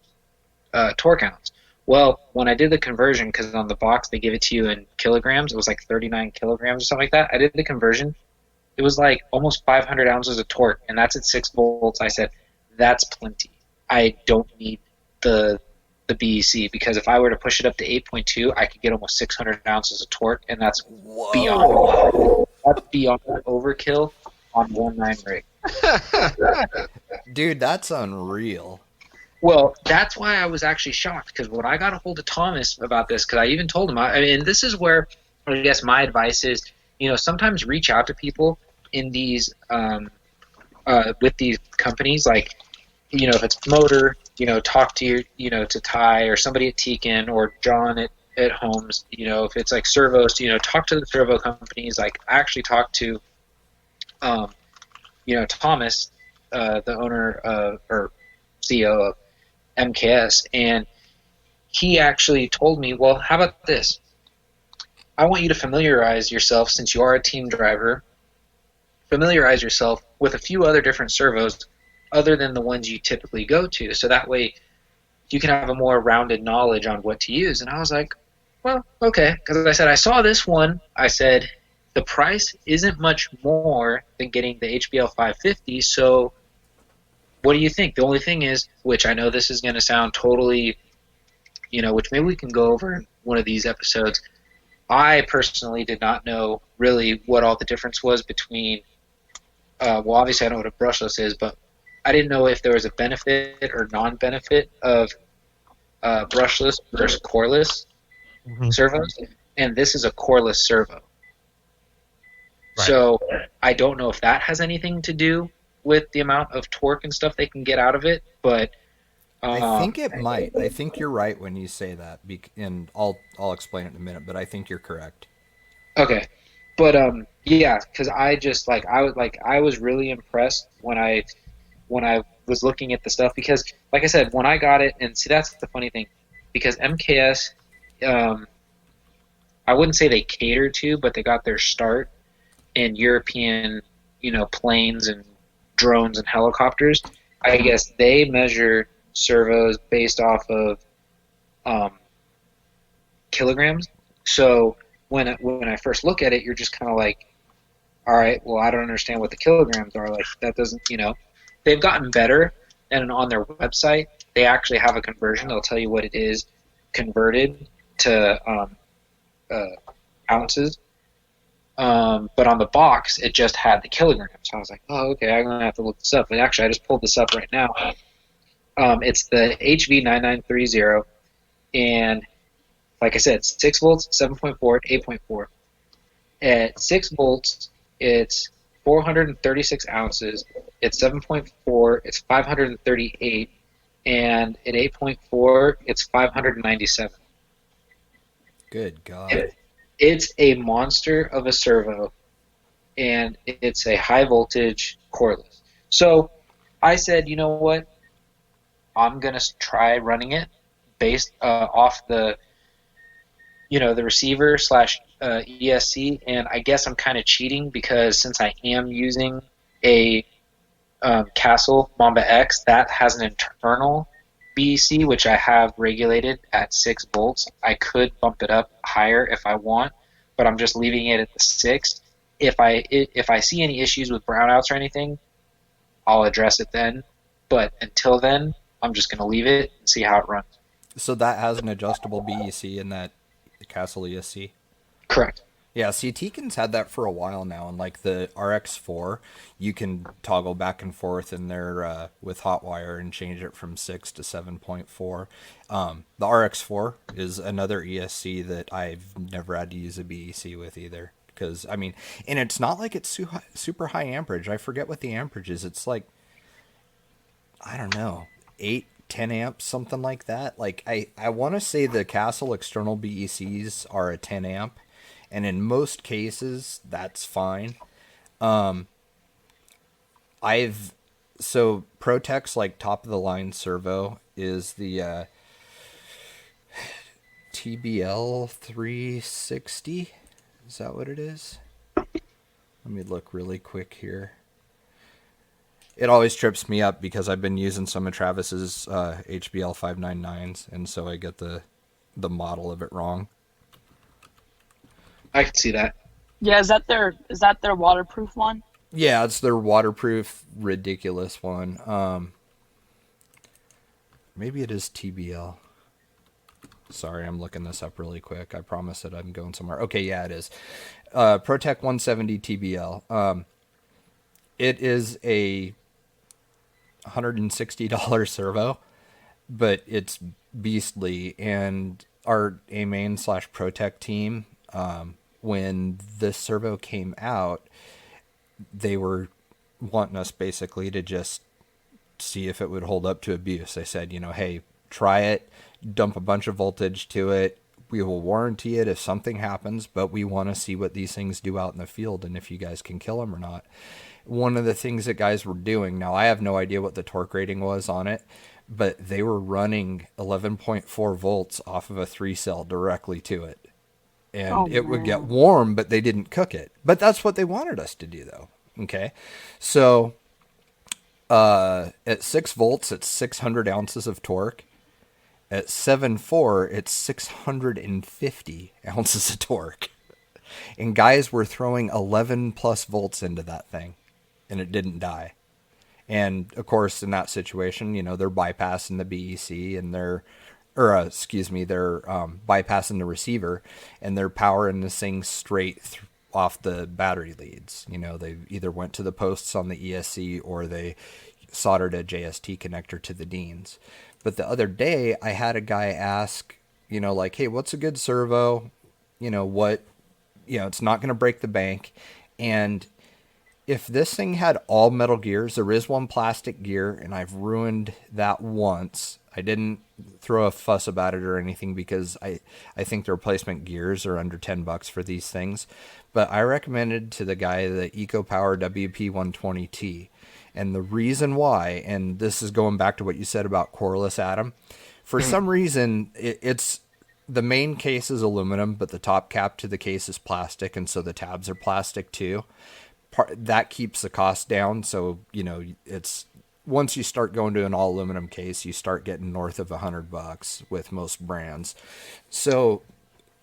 torque ounce. Well, when I did the conversion, because on the box they give it to you in kilograms, it was like 39 kilograms or something like that. I did the conversion. It was like almost 500 ounces of torque, and that's at 6 volts. I said, that's plenty. I don't need the BEC, because if I were to push it up to 8.2, I could get almost 600 ounces of torque, and that's beyond overkill on 1.9 rig. Dude, that's unreal. Well, that's why I was actually shocked, because when I got a hold of Thomas about this, because I even told him, I mean, this is where I guess my advice is, sometimes reach out to people in these with these companies, like, if it's Motor, talk to to Ty or somebody at Tekin or John at Holmes. If it's like servos, talk to the servo companies. Like, I actually talked to, Thomas, the owner or CEO of MKS, and he actually told me, well, how about this? I want you to familiarize yourself, since you are a team driver, familiarize yourself with a few other different servos other than the ones you typically go to, so that way you can have a more rounded knowledge on what to use. And I was like, well, okay, because I said, I saw this one. I said, the price isn't much more than getting the HBL 550, so what do you think? The only thing is, which I know this is going to sound totally, which maybe we can go over in one of these episodes, I personally did not know really what all the difference was between, well, obviously I know what a brushless is, but I didn't know if there was a benefit or non-benefit of brushless versus coreless servos, and this is a coreless servo. Right. So I don't know if that has anything to do with the amount of torque and stuff they can get out of it, but I think it might. I think you're right when you say that, and I'll explain it in a minute, but I think you're correct. Okay, but yeah, because I was really impressed when I was looking at the stuff, because like I said, when I got it, and see, that's the funny thing, because MKS, I wouldn't say they cater to, but they got their start in European, planes and drones and helicopters. I guess they measure servos based off of kilograms. So when I first look at it, you're just kind of like, all right, well, I don't understand what the kilograms are. Like, that doesn't, they've gotten better, and on their website, they actually have a conversion. They'll tell you what it is converted to ounces. But on the box, it just had the kilograms. So I was like, oh, okay, I'm going to have to look this up. But actually, I just pulled this up right now. It's the HV9930, and like I said, 6 volts, 7.4, 8.4. At 6 volts, it's 436 ounces. At 7.4, it's 538, and at 8.4, it's 597. Good God. It's a monster of a servo, and it's a high voltage coreless. So I said, you know what? I'm going to try running it based off the, the receiver / ESC, and I guess I'm kind of cheating, because since I am using a Castle Mamba X that has an internal BEC, which I have regulated at 6 volts, I could bump it up higher if I want, but I'm just leaving it at the 6. If I see any issues with brownouts or anything, I'll address it then. But until then, I'm just going to leave it and see how it runs. So that has an adjustable BEC in that Castle ESC? Correct. Yeah, see, Tekin's had that for a while now, and like the RX4, you can toggle back and forth in there with Hotwire and change it from 6 to 7.4. The RX4 is another ESC that I've never had to use a BEC with either. Because, I mean, and it's not like it's super high amperage. I forget what the amperage is. It's like, I don't know, 8, 10 amps, something like that. Like I want to say the Castle external BECs are a 10 amp, and in most cases that's fine. I've so Protec's like top of the line servo is the TBL 360. Is that what it is? Let me look really quick here. It always trips me up because I've been using some of Travis's HBL 599s, and so I get the model of it wrong. I can see that. Yeah, is that their waterproof one? Yeah, it's their waterproof, ridiculous one. Maybe it is TBL. Sorry, I'm looking this up really quick. I promise that I'm going somewhere. Okay, yeah, it is. Protec 170 TBL. It is a $160 servo, but it's beastly. And our A-Main / Protec team, when this servo came out, they were wanting us basically to just see if it would hold up to abuse. They said, hey, try it, dump a bunch of voltage to it. We will warranty it if something happens, but we want to see what these things do out in the field and if you guys can kill them or not. One of the things that guys were doing, now I have no idea what the torque rating was on it, but they were running 11.4 volts off of a 3-cell directly to it. And it would get warm, but they didn't cook it. But that's what they wanted us to do, though. Okay? So, at 6 volts, it's 600 ounces of torque. At 7.4, it's 650 ounces of torque. And guys were throwing 11 plus volts into that thing, and it didn't die. And, of course, in that situation, they're bypassing the BEC and they're bypassing the receiver, and they're powering this thing straight off the battery leads. They either went to the posts on the ESC or they soldered a JST connector to the Deans. But the other day, I had a guy ask, hey, what's a good servo? It's not going to break the bank. And if this thing had all metal gears, there is one plastic gear, and I've ruined that once. I didn't throw a fuss about it or anything because I think the replacement gears are under $10 for these things. But I recommended to the guy the EcoPower WP120T. And the reason why, and this is going back to what you said about coreless, Adam, for some reason, it's the main case is aluminum, but the top cap to the case is plastic, and so the tabs are plastic too. That keeps the cost down, so, it's... Once you start going to an all aluminum case, you start getting north of $100 with most brands. So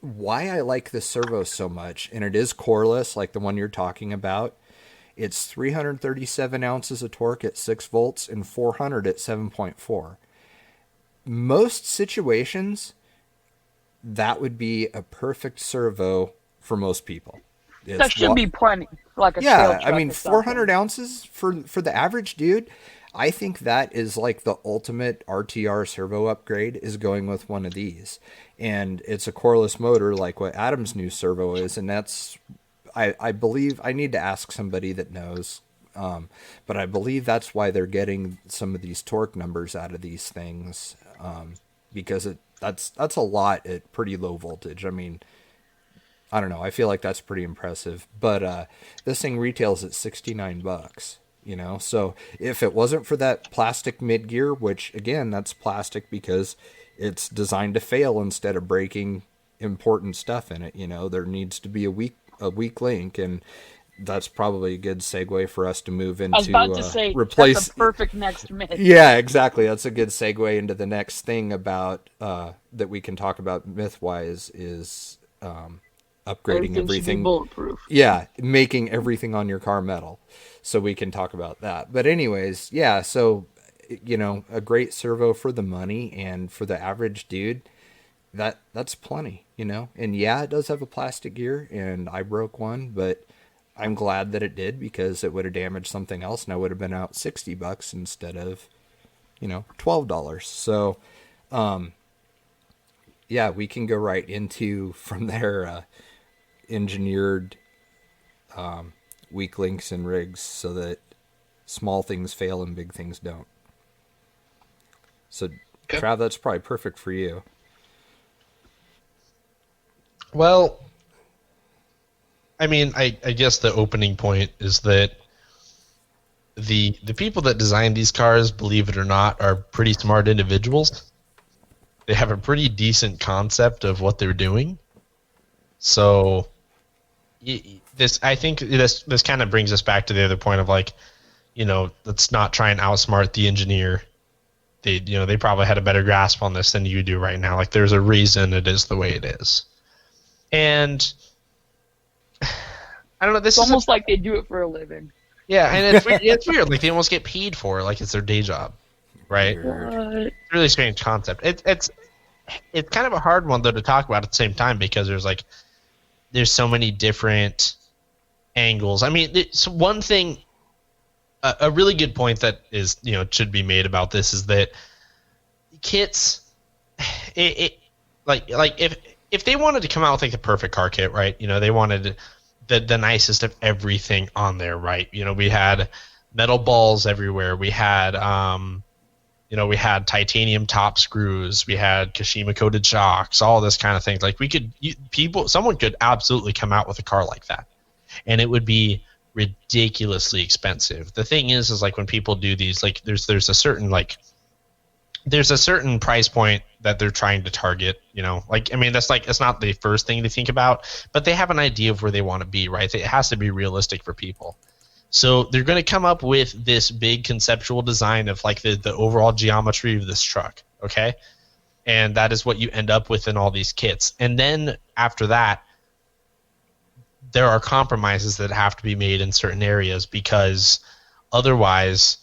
why I like this servo so much, and it is coreless like the one you're talking about, it's 337 ounces of torque at 6 volts and 400 at 7.4. Most situations, that would be a perfect servo for most people. That should be plenty. Like a trail truck, I mean, 400 ounces for the average dude. I think that is like the ultimate RTR servo upgrade is going with one of these. And it's a coreless motor like what Adam's new servo is. And that's, I believe, I need to ask somebody that knows. But I believe that's why they're getting some of these torque numbers out of these things. Because that's a lot at pretty low voltage. I mean, I don't know. I feel like that's pretty impressive. But this thing retails at $69. So if it wasn't for that plastic mid gear, which again, that's plastic because it's designed to fail instead of breaking important stuff in it. There needs to be a weak link, and that's probably a good segue for us to move into. I was about to say, replace that's the perfect next myth. Yeah, exactly. That's a good segue into the next thing about that we can talk about myth-wise is upgrading everything bulletproof. Yeah, making everything on your car metal. So we can talk about that. But anyways, yeah, so, a great servo for the money and for the average dude, that's plenty, And yeah, it does have a plastic gear, and I broke one, but I'm glad that it did because it would have damaged something else, and I would have been out $60 instead of, $12. So, yeah, we can go right into, from there, engineered weak links and rigs so that small things fail and big things don't. So, Okay. Trav, that's probably perfect for you. Well, I mean, I guess the opening point is that the people that design these cars, believe it or not, are pretty smart individuals. They have a pretty decent concept of what they're doing. So I think this kind of brings us back to the other point of like, let's not try and outsmart the engineer. They probably had a better grasp on this than you do right now. Like, there's a reason it is the way it is. And I don't know. This It's is almost like they do it for a living. Yeah, and it's weird. Like, they almost get paid for it, like it's their day job, right? Weird. What? It's a really strange concept. It's kind of a hard one though to talk about at the same time because there's so many different angles. I mean, it's one thing. A really good point that is should be made about this is that kits, like if they wanted to come out with like the perfect car kit, right? They wanted the nicest of everything on there, right? We had metal balls everywhere. We had we had titanium top screws. We had Kashima coated shocks. All this kind of things. Like someone could absolutely come out with a car like that, and it would be ridiculously expensive. The thing is like when people do these, like there's a certain price point that they're trying to target, like, I mean, that's like, it's not the first thing to think about, but they have an idea of where they want to be, right? It has to be realistic for people. So they're going to come up with this big conceptual design of like the overall geometry of this truck. Okay. And that is what you end up with in all these kits. And then after that, there are compromises that have to be made in certain areas because otherwise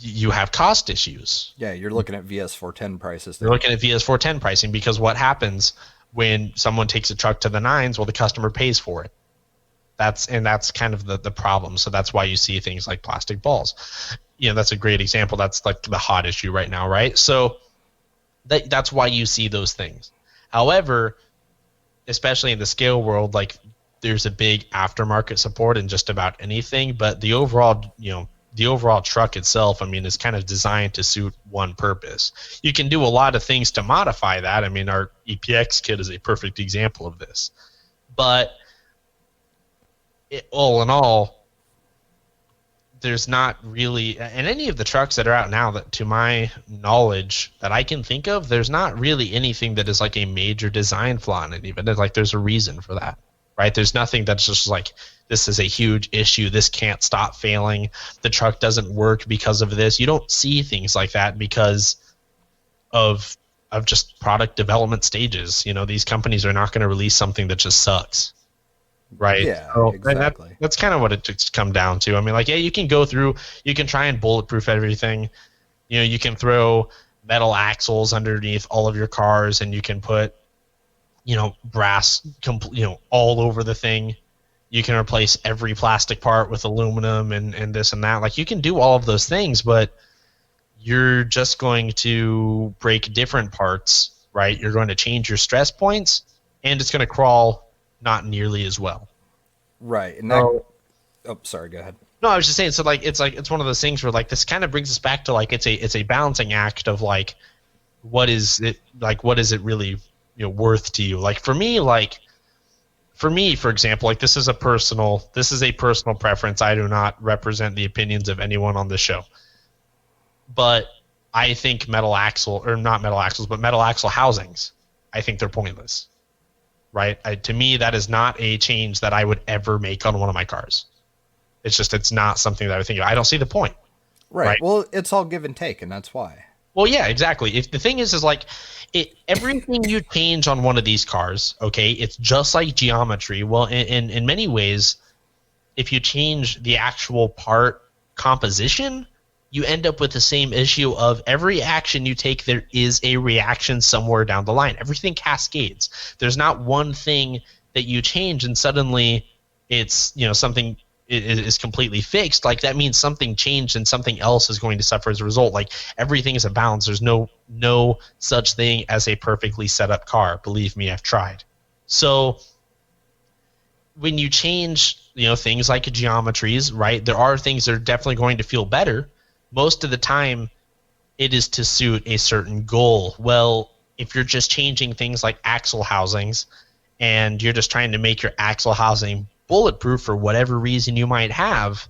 you have cost issues. Yeah, you're looking at VS410 prices there. You're looking at VS410 pricing because what happens when someone takes a truck to the nines? Well, the customer pays for it. That's kind of the problem. So that's why you see things like plastic balls. That's a great example. That's like the hot issue right now, right? So that's why you see those things. However, especially in the scale world, like there's a big aftermarket support in just about anything, but the overall truck itself, I mean, is kind of designed to suit one purpose. You can do a lot of things to modify that. I mean, our EPX kit is a perfect example of this. But all in all, there's not really, and any of the trucks that are out now that, to my knowledge, that I can think of, there's not really anything that is like a major design flaw in it. Even like there's a reason for that, right? There's nothing that's just like, this is a huge issue. This can't stop failing. The truck doesn't work because of this. You don't see things like that because of just product development stages. These companies are not going to release something that just sucks. Right. Yeah, so exactly. That's kind of what it's come down to. I mean, like, yeah, you can go through, you can try and bulletproof everything. You can throw metal axles underneath all of your cars, and you can put, brass, all over the thing. You can replace every plastic part with aluminum and this and that. Like, you can do all of those things, but you're just going to break different parts, right? You're going to change your stress points, and it's going to crawl not nearly as well. Right. And that, sorry, go ahead. No, I was just saying, so it's one of those things where like this kind of brings us back to like it's a balancing act of like what is it really worth to you? Like for me, for example, like this is a personal preference. I do not represent the opinions of anyone on this show. But I think metal axle housings, I think they're pointless. Right? To me, that is not a change that I would ever make on one of my cars. It's not something that I think of. I don't see the point. Right. Well, it's all give and take, and that's why. Well, yeah, exactly. If the thing is like everything you change on one of these cars, okay, it's just like geometry. Well, in many ways, if you change the actual part composition, you end up with the same issue of every action you take, there is a reaction somewhere down the line. Everything cascades. There's not one thing that you change and suddenly it's, something is completely fixed. Like that means something changed and something else is going to suffer as a result. Like everything is a balance. There's no such thing as a perfectly set up car. Believe me, I've tried. So when you change, things like geometries, right, there are things that are definitely going to feel better. Most of the time, it is to suit a certain goal. Well, if you're just changing things like axle housings and you're just trying to make your axle housing bulletproof for whatever reason you might have,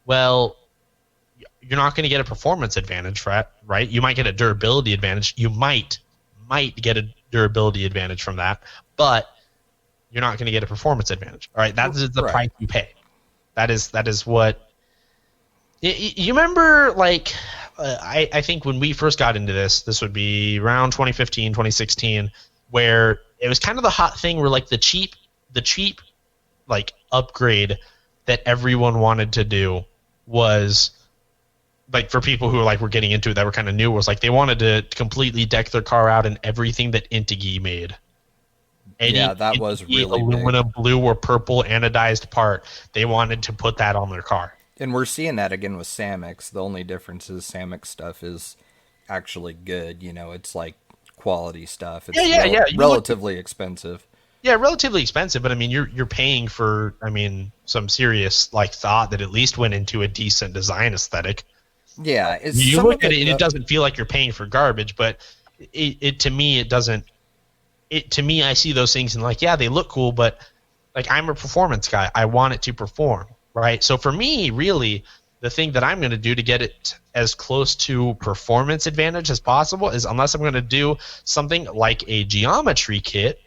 well, you're not going to get a performance advantage, right? You might get a durability advantage. You might get a durability advantage from that, but you're not going to get a performance advantage. All right, that is the price you pay. That is what. You remember, like, I think when we first got into this would be around 2015, 2016, where it was kind of the hot thing where, like, the cheap like upgrade that everyone wanted to do was, like, for people who were getting into it that were kind of new, was like they wanted to completely deck their car out in everything that Intigi made. That was really aluminum, big. blue, or purple anodized part. They wanted to put that on their car. And we're seeing that again with Samex. The only difference is Samex stuff is actually good. It's like quality stuff. It's relatively expensive. Yeah, relatively expensive, but I mean, you're paying for, some serious thought that at least went into a decent design aesthetic. Yeah, you look at it and it doesn't feel like you're paying for garbage, but it to me it doesn't. To me, I see those things and they look cool, but I'm a performance guy. I want it to perform, right? So for me, really, the thing that I'm going to do to get it as close to performance advantage as possible is, unless I'm going to do something like a geometry kit,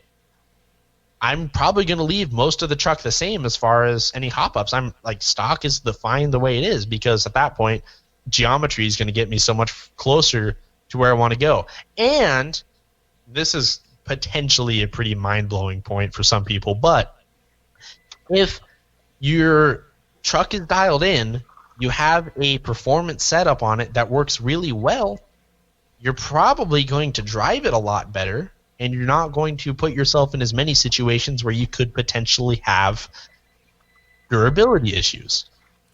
I'm probably going to leave most of the truck the same as far as any hop-ups. I'm stock is fine the way it is, because at that point, geometry is going to get me so much closer to where I want to go. And this is potentially a pretty mind-blowing point for some people, but if your truck is dialed in, you have a performance setup on it that works really well, you're probably going to drive it a lot better, and you're not going to put yourself in as many situations where you could potentially have durability issues.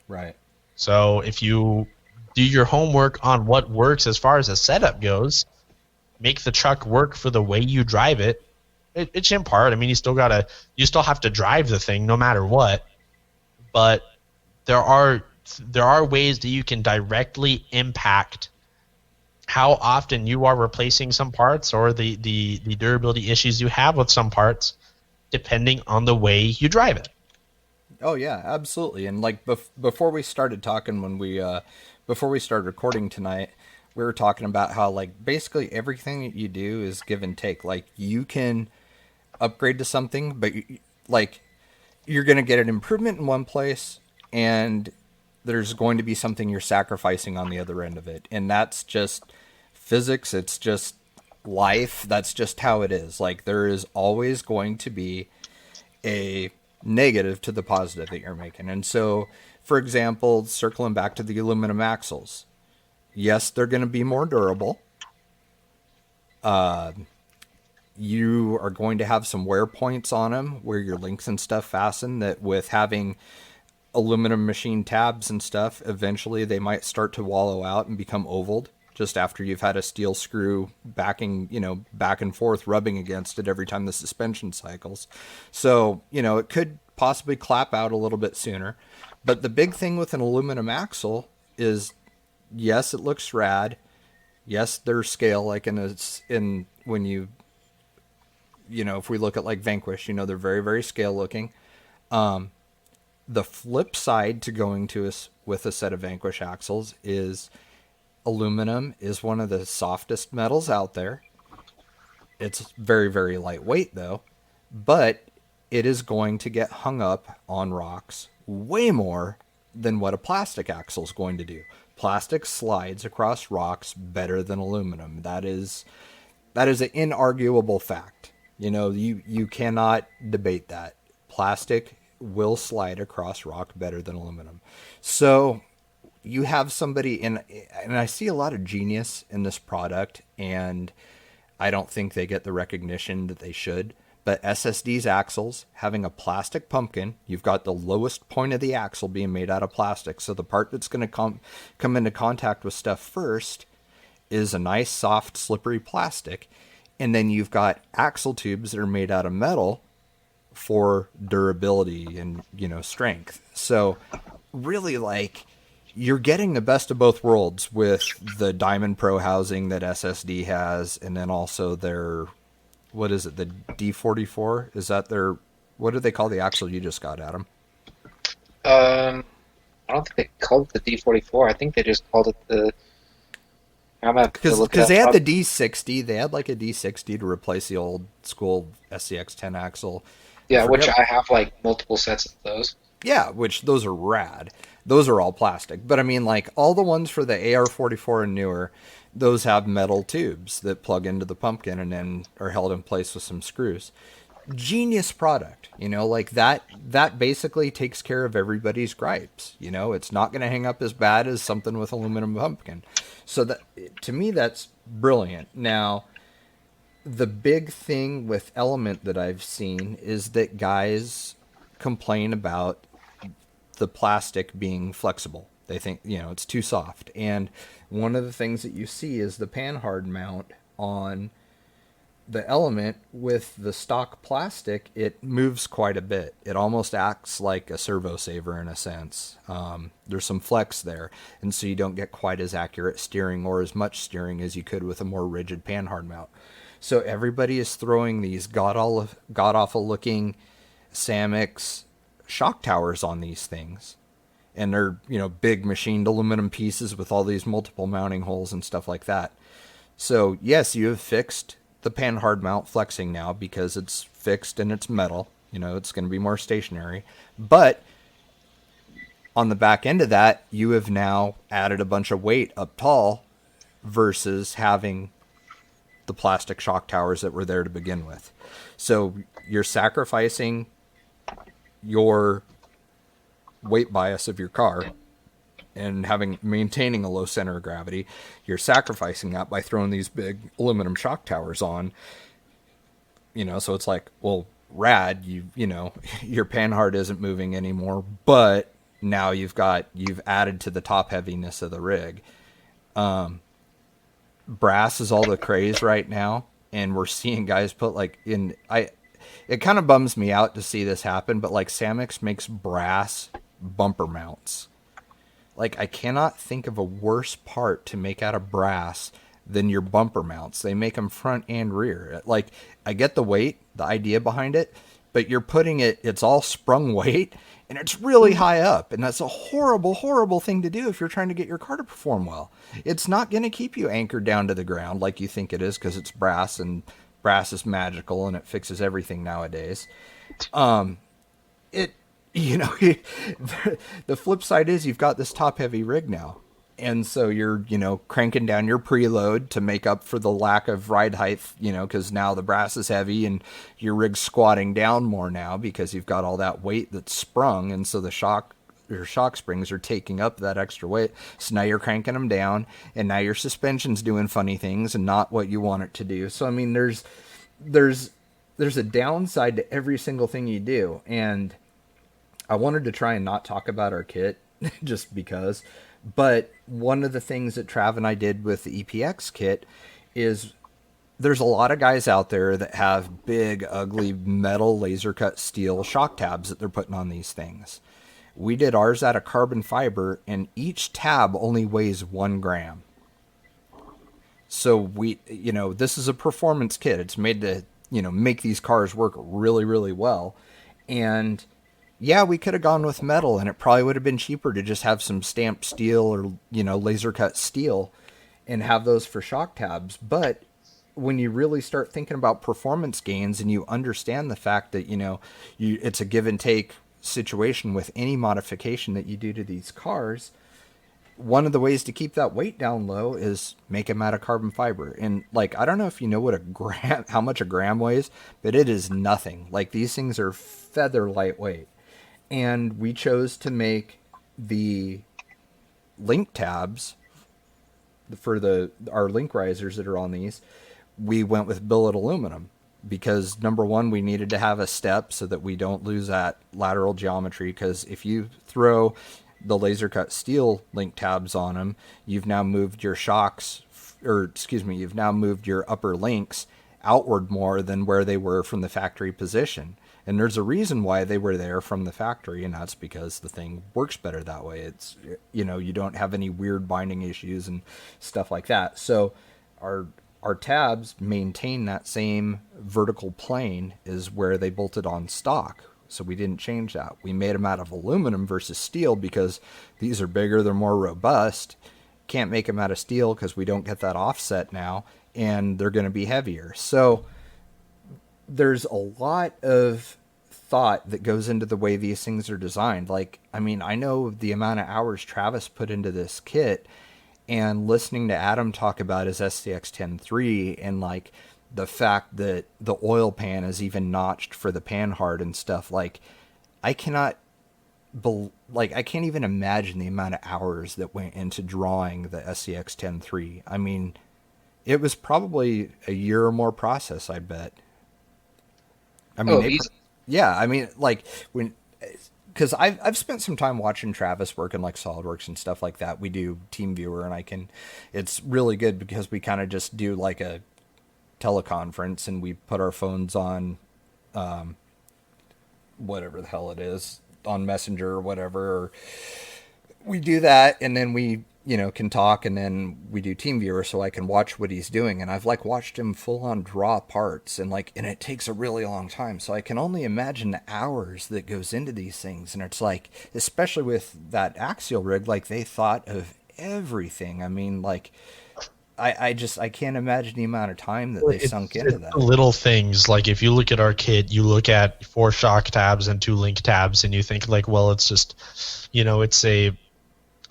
Right. So if you do your homework on what works as far as a setup goes, make the truck work for the way you drive it. It's in part. I mean, you still have to drive the thing no matter what. But there are ways that you can directly impact how often you are replacing some parts, or the durability issues you have with some parts, depending on the way you drive it. Oh yeah, absolutely. And before we started talking, before we started recording tonight, we were talking about how basically everything that you do is give and take. You can upgrade to something, but you're going to get an improvement in one place, and there's going to be something you're sacrificing on the other end of it. And that's just physics. It's just life. That's just how it is. There is always going to be a negative to the positive that you're making. And so, for example, circling back to the aluminum axles, yes, they're going to be more durable. You are going to have some wear points on them where your links and stuff fasten, that with having aluminum machine tabs and stuff, eventually they might start to wallow out and become ovaled just after you've had a steel screw backing, back and forth, rubbing against it every time the suspension cycles. So, it could possibly clap out a little bit sooner. But the big thing with an aluminum axle is, yes, it looks rad. Yes, there's scale, when you if we look at Vanquish, they're very, very scale looking. The flip side to going to us with a set of Vanquish axles is aluminum is one of the softest metals out there. It's very, very lightweight though, but it is going to get hung up on rocks way more than what a plastic axle is going to do. Plastic slides across rocks better than aluminum. That is an inarguable fact. You cannot debate that. Plastic will slide across rock better than aluminum. So you have somebody and I see a lot of genius in this product, and I don't think they get the recognition that they should. But SSD's axles, having a plastic pumpkin, you've got the lowest point of the axle being made out of plastic. So the part that's going to come into contact with stuff first is a nice, soft, slippery plastic. And then you've got axle tubes that are made out of metal for durability and, strength. So really, you're getting the best of both worlds with the Diamond Pro housing that SSD has, and then also their, what is it, the D44? Is that their, what do they call the axle you just got, Adam? I don't think they called it the D44. I think they just called it the. I'm gonna have to look Because it they up. had the D60, they had like a D60 to replace the old school SCX10 axle. Yeah, which forget- I have like multiple sets of those. Yeah, which those are rad. Those are all plastic. But I mean, like all the ones for the AR44 and newer, those have metal tubes that plug into the pumpkin and then are held in place with some screws. Genius product, you know, like that basically takes care of everybody's gripes. You know, it's not going to hang up as bad as something with aluminum pumpkin. So that, to me, that's brilliant. Now, the big thing with Element that I've seen is that guys complain about the plastic being flexible. They think, you know, it's too soft. And one of the things that you see is the panhard mount on the Element with the stock plastic. It moves quite a bit. It almost acts like a servo saver in a sense. There's some flex there, and so you don't get quite as accurate steering or as much steering as you could with a more rigid panhard mount. So everybody is throwing these god awful looking Samix shock towers on these things, and they're, you know, big machined aluminum pieces with all these multiple mounting holes and stuff like that. So yes, you have fixed the panhard mount flexing now because it's fixed and it's metal. You know, it's going to be more stationary. But on the back end of that, you have now added a bunch of weight up tall versus having the plastic shock towers that were there to begin with. So you're sacrificing your weight bias of your car and maintaining a low center of gravity. You're sacrificing that by throwing these big aluminum shock towers on. You know, so it's like, well, rad, you know, your panhard isn't moving anymore, but now you've added to the top heaviness of the rig. Brass is all the craze right now, and we're seeing guys put like it kind of bums me out to see this happen, but like Samix makes brass bumper mounts. Like, I cannot think of a worse part to make out of brass than your bumper mounts. They make them front and rear. Like, I get the weight, the idea behind it, but you're putting it's all sprung weight, and it's really high up. And that's a horrible, horrible thing to do if you're trying to get your car to perform well. It's not going to keep you anchored down to the ground like you think it is, because it's brass, and brass is magical, and it fixes everything nowadays. You know, the flip side is you've got this top heavy rig now. And so you're, you know, cranking down your preload to make up for the lack of ride height, you know, because now the brass is heavy and your rig's squatting down more now because you've got all that weight that's sprung. And so your shock springs are taking up that extra weight. So now you're cranking them down, and now your suspension's doing funny things and not what you want it to do. So, I mean, there's a downside to every single thing you do. And I wanted to try and not talk about our kit just because, but one of the things that Trav and I did with the EPX kit is there's a lot of guys out there that have big, ugly metal laser cut steel shock tabs that they're putting on these things. We did ours out of carbon fiber, and each tab only weighs 1 gram. So this is a performance kit. It's made to, you know, make these cars work really, really well. And yeah, we could have gone with metal, and it probably would have been cheaper to just have some stamped steel or, you know, laser cut steel and have those for shock tabs. But when you really start thinking about performance gains and you understand the fact that, you know, it's a give and take situation with any modification that you do to these cars, one of the ways to keep that weight down low is make them out of carbon fiber. And like, I don't know if you know what how much a gram weighs, but it is nothing. Like, these things are feather lightweight. And we chose to make the link tabs for our link risers that are on these. We went with billet aluminum because, number one, we needed to have a step so that we don't lose that lateral geometry. Because if you throw the laser cut steel link tabs on them, you've now moved your you've now moved your upper links outward more than where they were from the factory position. And there's a reason why they were there from the factory, and that's because the thing works better that way. It's, you don't have any weird binding issues and stuff like that. So our tabs maintain that same vertical plane as where they bolted on stock. So we didn't change that. We made them out of aluminum versus steel because these are bigger, they're more robust. Can't make them out of steel because we don't get that offset now, and they're going to be heavier. So there's a lot of thought that goes into the way these things are designed. Like, I mean, I know the amount of hours Travis put into this kit, and listening to Adam talk about his SCX 10.3 and like the fact that the oil pan is even notched for the pan hard and stuff, like I cannot I can't even imagine the amount of hours that went into drawing the SCX 10.3. I mean, it was probably a year or more process, I bet. I mean, yeah, I mean, like when, because I've spent some time watching Travis work in like SolidWorks and stuff like that. We do TeamViewer, and it's really good because we kind of just do like a teleconference and we put our phones on, whatever the hell it is, on Messenger or whatever. Or we do that, and then we can talk, and then we do TeamViewer so I can watch what he's doing. And I've like watched him full on draw parts, and it takes a really long time. So I can only imagine the hours that goes into these things. And it's like, especially with that axial rig, like they thought of everything. I mean, like I can't imagine the amount of time that they sunk into that. Little things, like if you look at our kit, you look at 4 shock tabs and 2 link tabs, and you think like, well, it's just,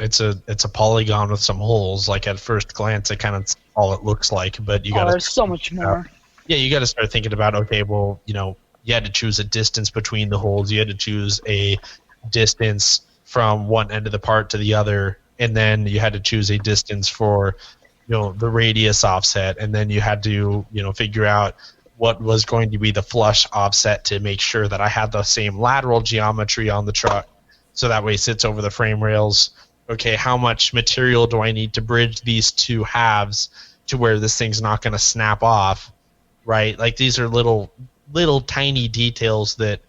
it's a polygon with some holes. Like at first glance, it kind of all it looks like, but you got there's so much more. Yeah, you got to start thinking about, okay, well, you had to choose a distance between the holes. You had to choose a distance from one end of the part to the other, and then you had to choose a distance for, the radius offset, and then you had to, figure out what was going to be the flush offset to make sure that I had the same lateral geometry on the truck, so that way it sits over the frame rails. Okay, how much material do I need to bridge these two halves to where this thing's not going to snap off, right? Like these are little tiny details that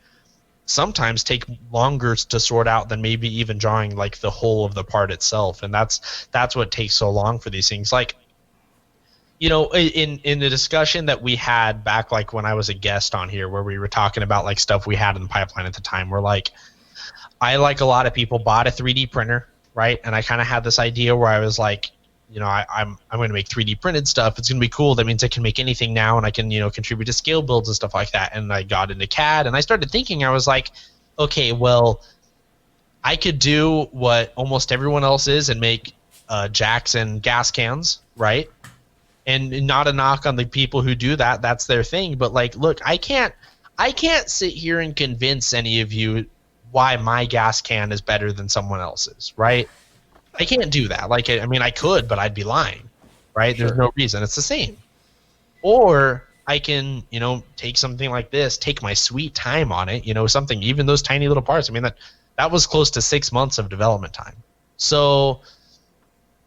sometimes take longer to sort out than maybe even drawing like the whole of the part itself. And that's what takes so long for these things. Like, in the discussion that we had back, like when I was a guest on here, where we were talking about like stuff we had in the pipeline at the time, we're like, I, like a lot of people, bought a 3D printer, right? And I kind of had this idea where I was like, I'm going to make 3D printed stuff. It's going to be cool. That means I can make anything now, and I can, contribute to scale builds and stuff like that. And I got into CAD, and I started thinking, I was like, okay, well, I could do what almost everyone else is and make jacks and gas cans, right? And not a knock on the people who do that. That's their thing. But like, look, I can't sit here and convince any of you why my gas can is better than someone else's, right? I can't do that. Like, I mean, I could, but I'd be lying, right? Sure. There's no reason. It's the same. Or I can, take something like this, take my sweet time on it, something, even those tiny little parts. I mean, that was close to 6 months of development time. So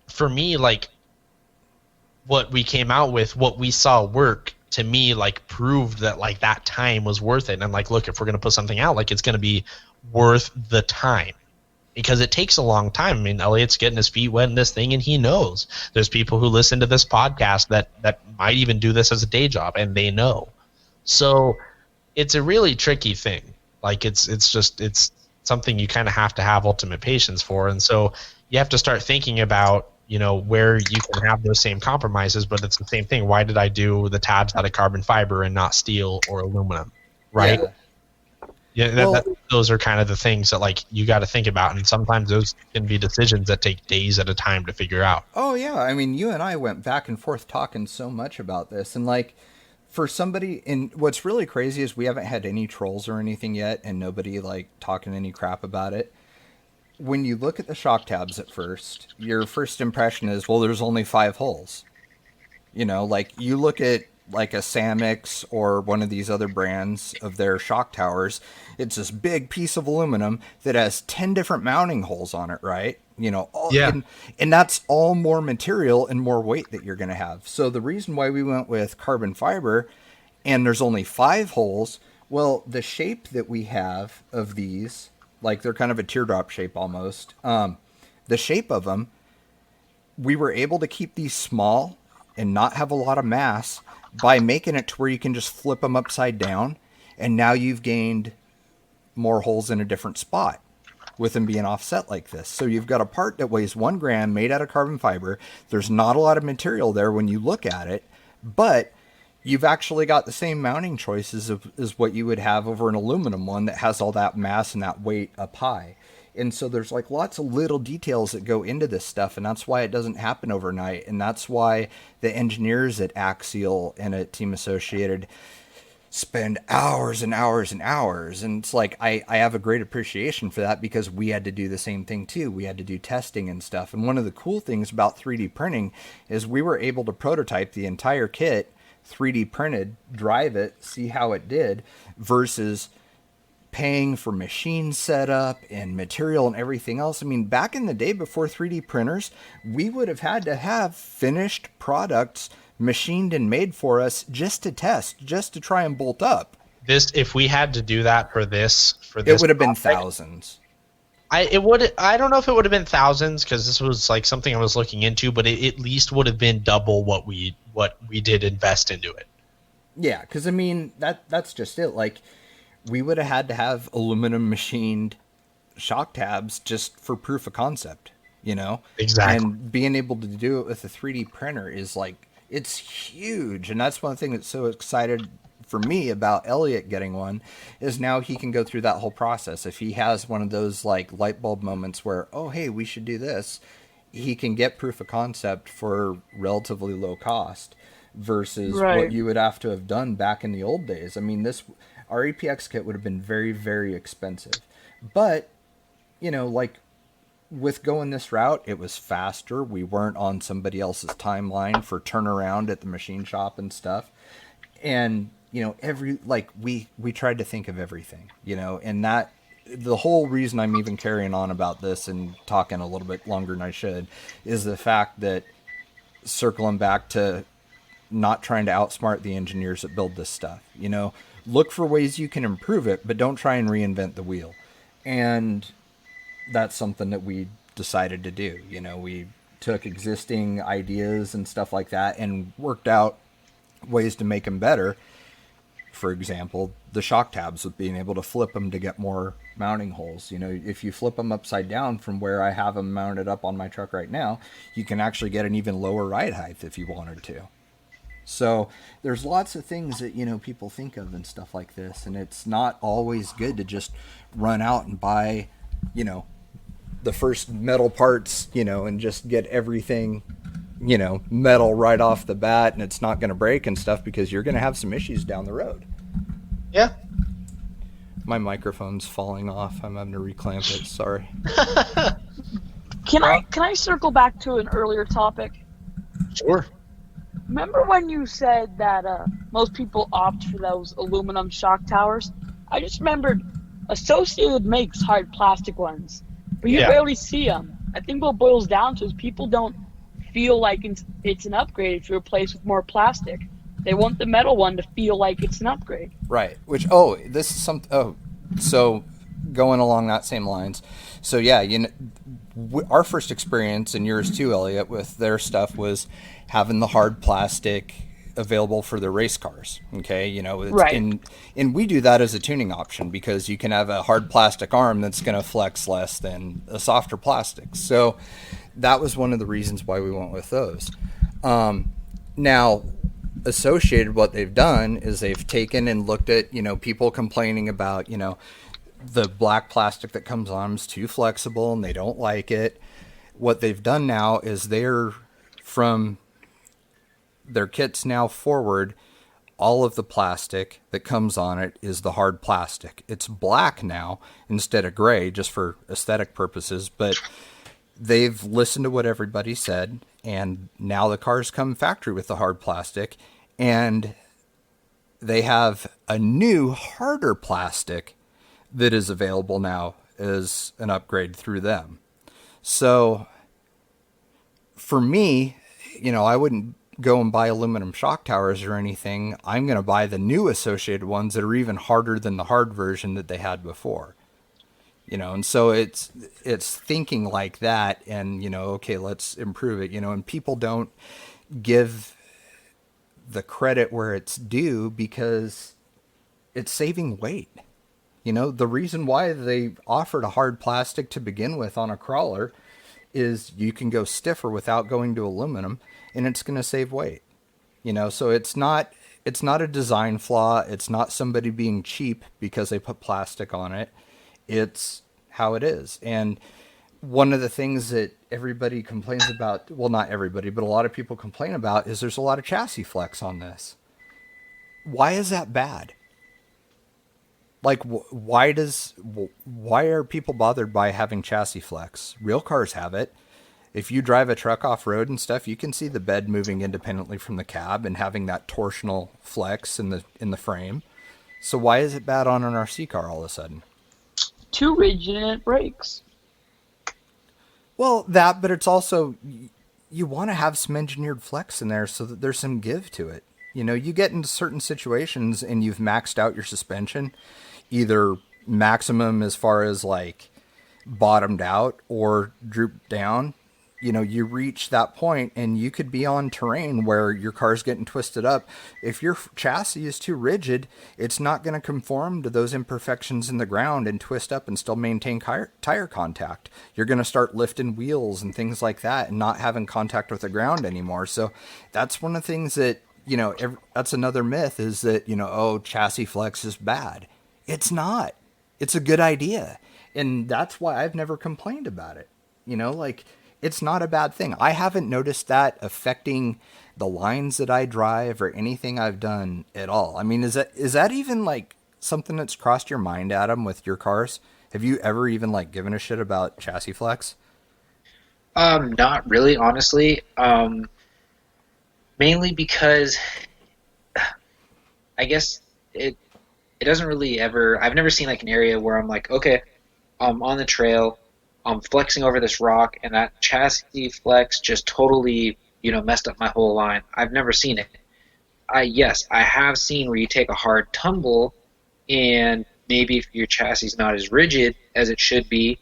for me, like, what we came out with, what we saw work, to me, like, proved that, like, that time was worth it. And I'm like, look, if we're going to put something out, like, it's going to be worth the time. Because it takes a long time. I mean, Elliot's getting his feet wet in this thing, and he knows. There's people who listen to this podcast that might even do this as a day job, and they know. So it's a really tricky thing. Like, it's something you kind of have to have ultimate patience for. And so you have to start thinking about, where you can have those same compromises, but it's the same thing. Why did I do the tabs out of carbon fiber and not steel or aluminum, right? Yeah, those are kind of the things that, like, you got to think about, and sometimes those can be decisions that take days at a time to figure out. Oh yeah, I mean, you and I went back and forth talking so much about this, and like, for somebody, and what's really crazy is we haven't had any trolls or anything yet, and nobody like talking any crap about it. When you look at the shock tabs at first, your first impression is, well, there's only 5 holes. Like you look at like a Samix or one of these other brands of their shock towers, it's this big piece of aluminum that has 10 different mounting holes on it, right? And that's all more material and more weight that you're going to have. So the reason why we went with carbon fiber and there's only 5 holes Well, the shape that we have of these, like they're kind of a teardrop shape almost. The shape of them, we were able to keep these small and not have a lot of mass by making it to where you can just flip them upside down, and now you've gained more holes in a different spot with them being offset like this. So you've got a part that weighs 1 gram made out of carbon fiber. There's not a lot of material there when you look at it, but you've actually got the same mounting choices as what you would have over an aluminum one that has all that mass and that weight up high. And so there's like lots of little details that go into this stuff, and that's why it doesn't happen overnight. And that's why the engineers at Axial and at Team Associated spend hours and hours and hours. And it's like, I have a great appreciation for that, because we had to do the same thing too. We had to do testing and stuff. And one of the cool things about 3D printing is we were able to prototype the entire kit, 3D printed, drive it, see how it did, versus paying for machine setup and material and everything else. I mean, back in the day before 3D printers, we would have had to have finished products machined and made for us just to test, just to try and bolt up. This, if we had to do that for this it would have been thousands. I don't know if it would have been thousands, because this was like something I was looking into, but it at least would have been double what we did invest into it. Yeah, because I mean that's just it. Like, we would have had to have aluminum machined shock tabs just for proof of concept, you know? Exactly. And being able to do it with a 3D printer is like, it's huge. And that's one thing that's so excited for me about Elliot getting one, is now he can go through that whole process. If he has one of those like light bulb moments where, oh, hey, we should do this, he can get proof of concept for relatively low cost versus what you would have to have done back in the old days. I mean, our APX kit would have been very, very expensive. But, you know, like, with going this route, it was faster. We weren't on somebody else's timeline for turnaround at the machine shop and stuff. And, you know, we tried to think of everything, you know, and that, the whole reason I'm even carrying on about this and talking a little bit longer than I should is the fact that, circling back to not trying to outsmart the engineers that build this stuff, you know, look for ways you can improve it, but don't try and reinvent the wheel. And that's something that we decided to do. You know, we took existing ideas and stuff like that and worked out ways to make them better. For example, the shock tabs, with being able to flip them to get more mounting holes. You know, if you flip them upside down from where I have them mounted up on my truck right now, you can actually get an even lower ride height if you wanted to. So there's lots of things that, you know, people think of and stuff like this. And it's not always good to just run out and buy, you know, the first metal parts, you know, and just get everything, you know, metal right off the bat, and it's not going to break and stuff, because you're going to have some issues down the road. Yeah. My microphone's falling off. I'm having to reclamp it. Sorry. Can I circle back to an earlier topic? Sure. Remember when you said that most people opt for those aluminum shock towers? I just remembered Associated makes hard plastic ones, but you rarely see them. I think what it boils down to is people don't feel like it's an upgrade if you replace with more plastic. They want the metal one to feel like it's an upgrade. Right. So going along that same lines. So yeah, you know, our first experience, and yours too, Elliot, with their stuff was having the hard plastic available for the race cars. Okay. You know, right. And we do that as a tuning option, because you can have a hard plastic arm that's going to flex less than a softer plastic. So that was one of the reasons why we went with those. Now, Associated, what they've done is they've taken and looked at, you know, people complaining about, you know, the black plastic that comes on is too flexible and they don't like it. What they've done now is from their kits now forward, all of the plastic that comes on it is the hard plastic. It's black now instead of gray, just for aesthetic purposes, but they've listened to what everybody said, and now the cars come factory with the hard plastic, and they have a new harder plastic that is available now as an upgrade through them. So for me, you know, I wouldn't go and buy aluminum shock towers or anything. I'm going to buy the new associated ones that are even harder than the hard version that they had before. And so it's thinking like that, and okay, let's improve it. And people don't give the credit where it's due because it's saving weight. The reason why they offered a hard plastic to begin with on a crawler is you can go stiffer without going to aluminum, and it's going to save weight. So it's not a design flaw. It's not somebody being cheap because they put plastic on it. It's how it is. And one of the things that everybody complains about, well, not everybody, but a lot of people complain about, is there's a lot of chassis flex on this. Why is that bad? Like, why are people bothered by having chassis flex? Real cars have it. If you drive a truck off road and stuff, you can see the bed moving independently from the cab and having that torsional flex in the frame. So why is it bad on an RC car all of a sudden? Too rigid and it breaks. Well, but it's also, you want to have some engineered flex in there so that there's some give to it. You get into certain situations and you've maxed out your suspension, either maximum as far as like bottomed out or drooped down. You reach that point and you could be on terrain where your car's getting twisted up. If your chassis is too rigid, it's not going to conform to those imperfections in the ground and twist up and still maintain tire contact. You're going to start lifting wheels and things like that and not having contact with the ground anymore. So that's one of the things that, that's another myth, is that, chassis flex is bad. It's not. It's a good idea. And that's why I've never complained about it. It's not a bad thing. I haven't noticed that affecting the lines that I drive or anything I've done at all. I mean, is that even like something that's crossed your mind, Adam, with your cars? Have you ever even like given a shit about chassis flex? Not really, honestly. Mainly because I guess it doesn't really ever. I've never seen like an area where I'm like, okay, I'm on the trail, I'm flexing over this rock, and that chassis flex just totally, messed up my whole line. I've never seen it. Yes, I have seen where you take a hard tumble, and maybe if your chassis is not as rigid as it should be,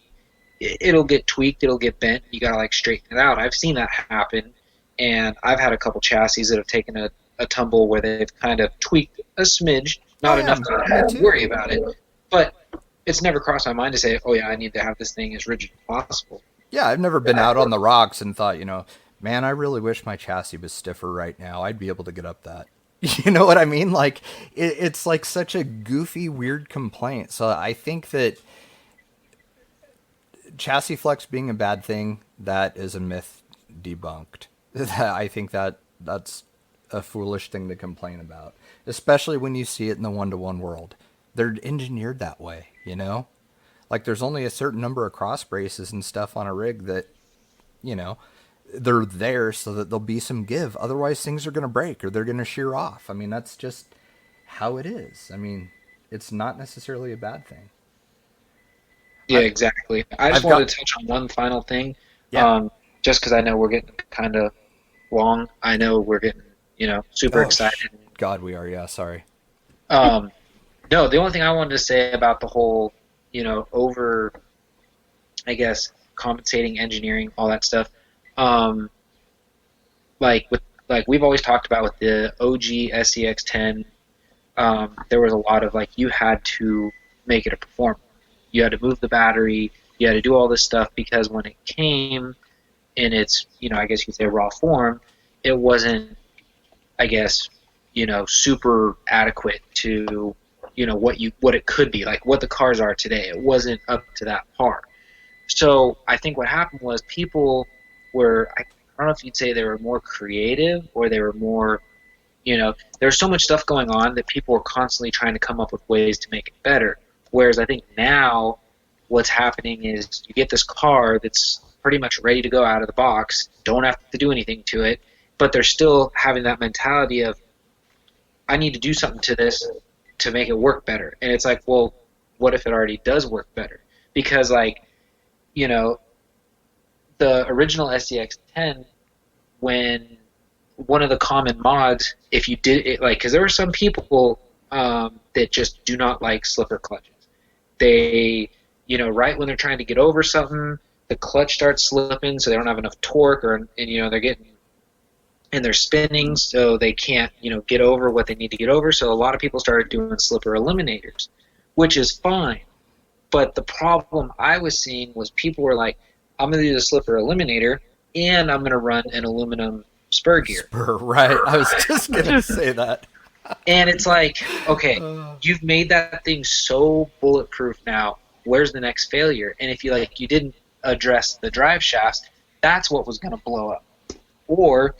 it'll get tweaked, it'll get bent. You gotta like straighten it out. I've seen that happen, and I've had a couple chassis that have taken a tumble where they've kind of tweaked a smidge, not enough to worry about it, but it's never crossed my mind to say, oh yeah, I need to have this thing as rigid as possible. Yeah, I've never been out on the rocks and thought, man, I really wish my chassis was stiffer right now. I'd be able to get up that. You know what I mean? Like, it's like such a goofy, weird complaint. So I think that chassis flex being a bad thing, that is a myth debunked. I think that's a foolish thing to complain about, especially when you see it in the one-to-one world. They're engineered that way, Like, there's only a certain number of cross braces and stuff on a rig that, they're there so that there'll be some give. Otherwise, things are going to break or they're going to shear off. I mean, that's just how it is. I mean, it's not necessarily a bad thing. Yeah, exactly. I just wanted to touch on one final thing. Yeah. Just because I know we're getting kind of long. I know we're getting, super excited. God, we are. Yeah, sorry. No, the only thing I wanted to say about the whole, over, I guess, compensating engineering, all that stuff, like we've always talked about with the OG SCX10, there was a lot of like you had to make it a performer. You had to move the battery. You had to do all this stuff because when it came in its, I guess you could say raw form, it wasn't, I guess, super adequate to what it could be, like what the cars are today. It wasn't up to that par. So I think what happened was people were, I don't know if you'd say they were more creative or they were more, there was so much stuff going on that people were constantly trying to come up with ways to make it better. Whereas I think now what's happening is you get this car that's pretty much ready to go out of the box, don't have to do anything to it, but they're still having that mentality of, I need to do something to this to make it work better. And it's like, well, what if it already does work better? Because, like, the original SCX-10, when one of the common mods, if you did it, like, because there were some people that just do not like slipper clutches. They, right when they're trying to get over something, the clutch starts slipping, so they don't have enough torque, and they're getting, and they're spinning, so they can't, get over what they need to get over. So a lot of people started doing slipper eliminators, which is fine. But the problem I was seeing was people were like, I'm going to do the slipper eliminator, and I'm going to run an aluminum spur gear. Spur, right. I was just going to say that. And it's like, okay, you've made that thing so bulletproof now. Where's the next failure? And if you didn't address the drive shafts, that's what was going to blow up. Or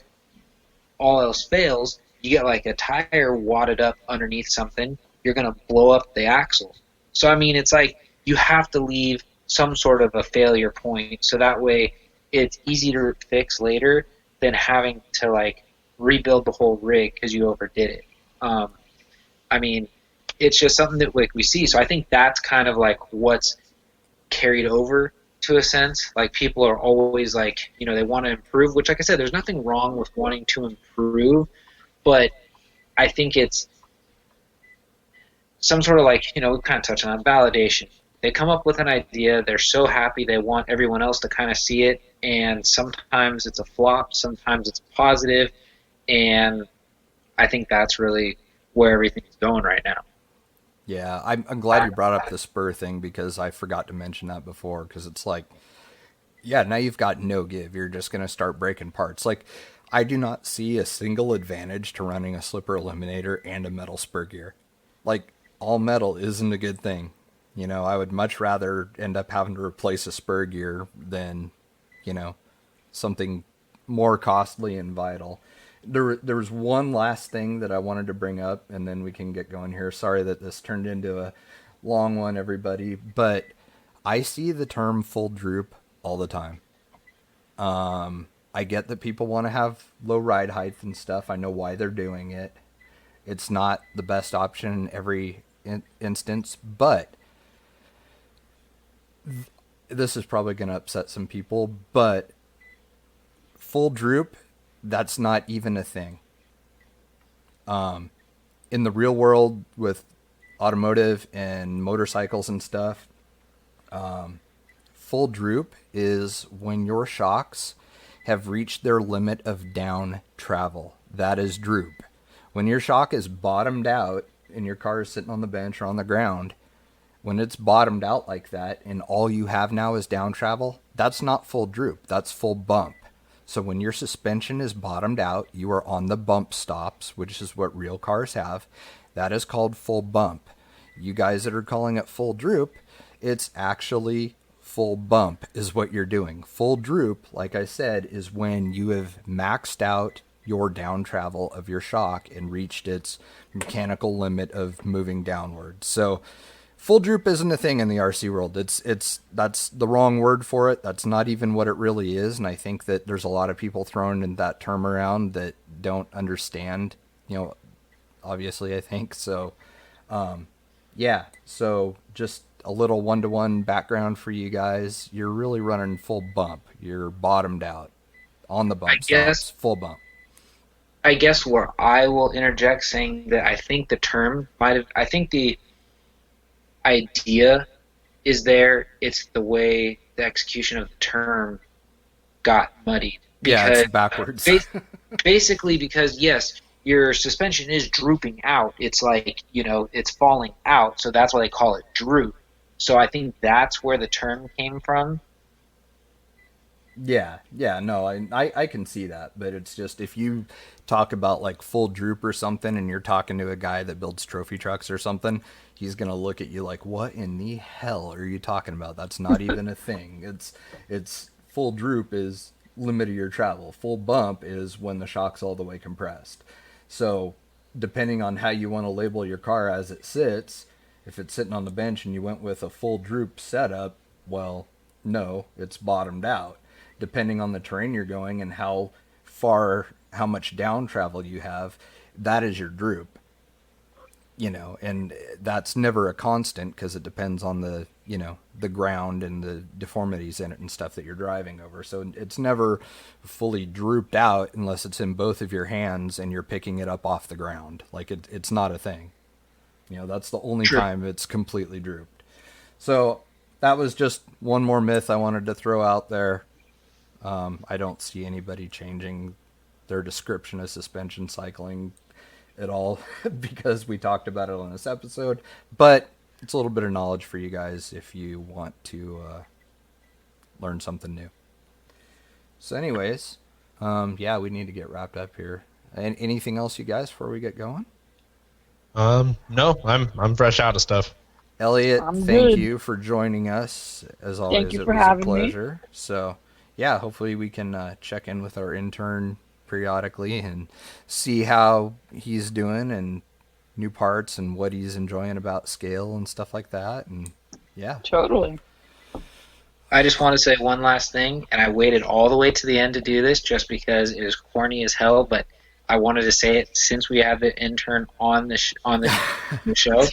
all else fails, you get like a tire wadded up underneath something, you're going to blow up the axle. So, I mean, it's like you have to leave some sort of a failure point so that way it's easy to fix later than having to, like, rebuild the whole rig because you overdid it. I mean, it's just something that, like, we see. So I think that's kind of like what's carried over to a sense. Like, people are always like, they want to improve, which, like I said, there's nothing wrong with wanting to improve, but I think it's some sort of, like, we kind of touched on validation. They come up with an idea, they're so happy, they want everyone else to kind of see it, and sometimes it's a flop, sometimes it's positive, and I think that's really where everything's going right now. Yeah, I'm glad you brought up the spur thing because I forgot to mention that before, because it's like, yeah, now you've got no give. You're just going to start breaking parts. Like, I do not see a single advantage to running a slipper eliminator and a metal spur gear. Like, all metal isn't a good thing. I would much rather end up having to replace a spur gear than, something more costly and vital. There was one last thing that I wanted to bring up, and then we can get going here. Sorry that this turned into a long one, everybody, but I see the term full droop all the time. I get that people want to have low ride height and stuff. I know why they're doing it. It's not the best option in every instance, but this is probably going to upset some people, but full droop, that's not even a thing. In the real world with automotive and motorcycles and stuff, full droop is when your shocks have reached their limit of down travel. That is droop. When your shock is bottomed out and your car is sitting on the bench or on the ground, when it's bottomed out like that and all you have now is down travel, that's not full droop, that's full bump. So when your suspension is bottomed out, you are on the bump stops, which is what real cars have. That is called full bump. You guys that are calling it full droop, it's actually full bump is what you're doing. Full droop, like I said, is when you have maxed out your down travel of your shock and reached its mechanical limit of moving downward. So full droop isn't a thing in the RC world. That's the wrong word for it. That's not even what it really is. And I think that there's a lot of people throwing in that term around that don't understand, obviously, I think. So, yeah. So just a little one-to-one background for you guys. You're really running full bump. You're bottomed out on the bump stops, full bump. I guess where I will interject saying that I think the term I think the idea is there. It's the way the execution of the term got muddied. Yeah, it's backwards. Basically, because yes, your suspension is drooping out. It's like, it's falling out, so that's why they call it droop. So I think that's where the term came from. Yeah, no, I can see that, but it's just if you talk about like full droop or something and you're talking to a guy that builds trophy trucks or something, he's going to look at you like, what in the hell are you talking about? That's not even a thing. It's full droop is limit of your travel. Full bump is when the shock's all the way compressed. So depending on how you want to label your car as it sits, if it's sitting on the bench and you went with a full droop setup, well, no, it's bottomed out. Depending on the terrain you're going and how much down travel you have, that is your droop. and that's never a constant because it depends on the ground and the deformities in it and stuff that you're driving over. So it's never fully drooped out unless it's in both of your hands and you're picking it up off the ground. Like it's not a thing. That's the only True. time it's completely drooped. So that was just one more myth I wanted to throw out there. I don't see anybody changing their description of suspension cycling at all because we talked about it on this episode, but it's a little bit of knowledge for you guys if you want to learn something new. So anyways, we need to get wrapped up here. Anything else, you guys, before we get going? No, I'm fresh out of stuff. Elliot, I'm thank good. you for joining us. As always, Thank you it for was a having me. pleasure. So, yeah, hopefully we can check in with our intern periodically and see how he's doing and new parts and what he's enjoying about scale and stuff like that. And yeah, Totally. I just want to say one last thing, and I waited all the way to the end to do this just because it is corny as hell, but I wanted to say it since we have the intern on the the show.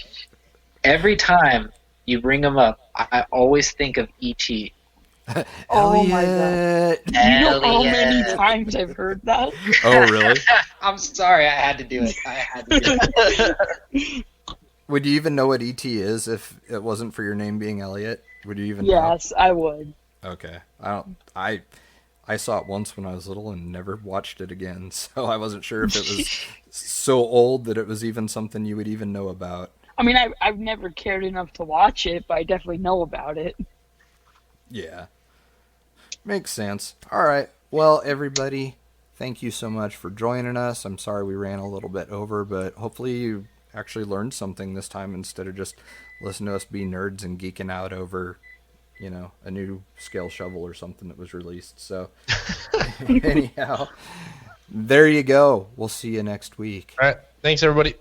Every time you bring him up, I always think of E.T. Oh my god. Elliot. You know how many Elliot. times I've heard that? Oh, really? I'm sorry, I had to do it. I had to do it. Would you even know what ET is if it wasn't for your name being Elliot? Would you even know? Yes, I would. Okay. I saw it once when I was little and never watched it again, so I wasn't sure if it was so old that it was even something you would even know about. I mean, I've never cared enough to watch it, but I definitely know about it. Yeah. Makes sense. All right. Well, everybody, thank you so much for joining us. I'm sorry we ran a little bit over, but hopefully you actually learned something this time instead of just listening to us be nerds and geeking out over, a new scale shovel or something that was released. So, anyhow, there you go. We'll see you next week. All right. Thanks, everybody.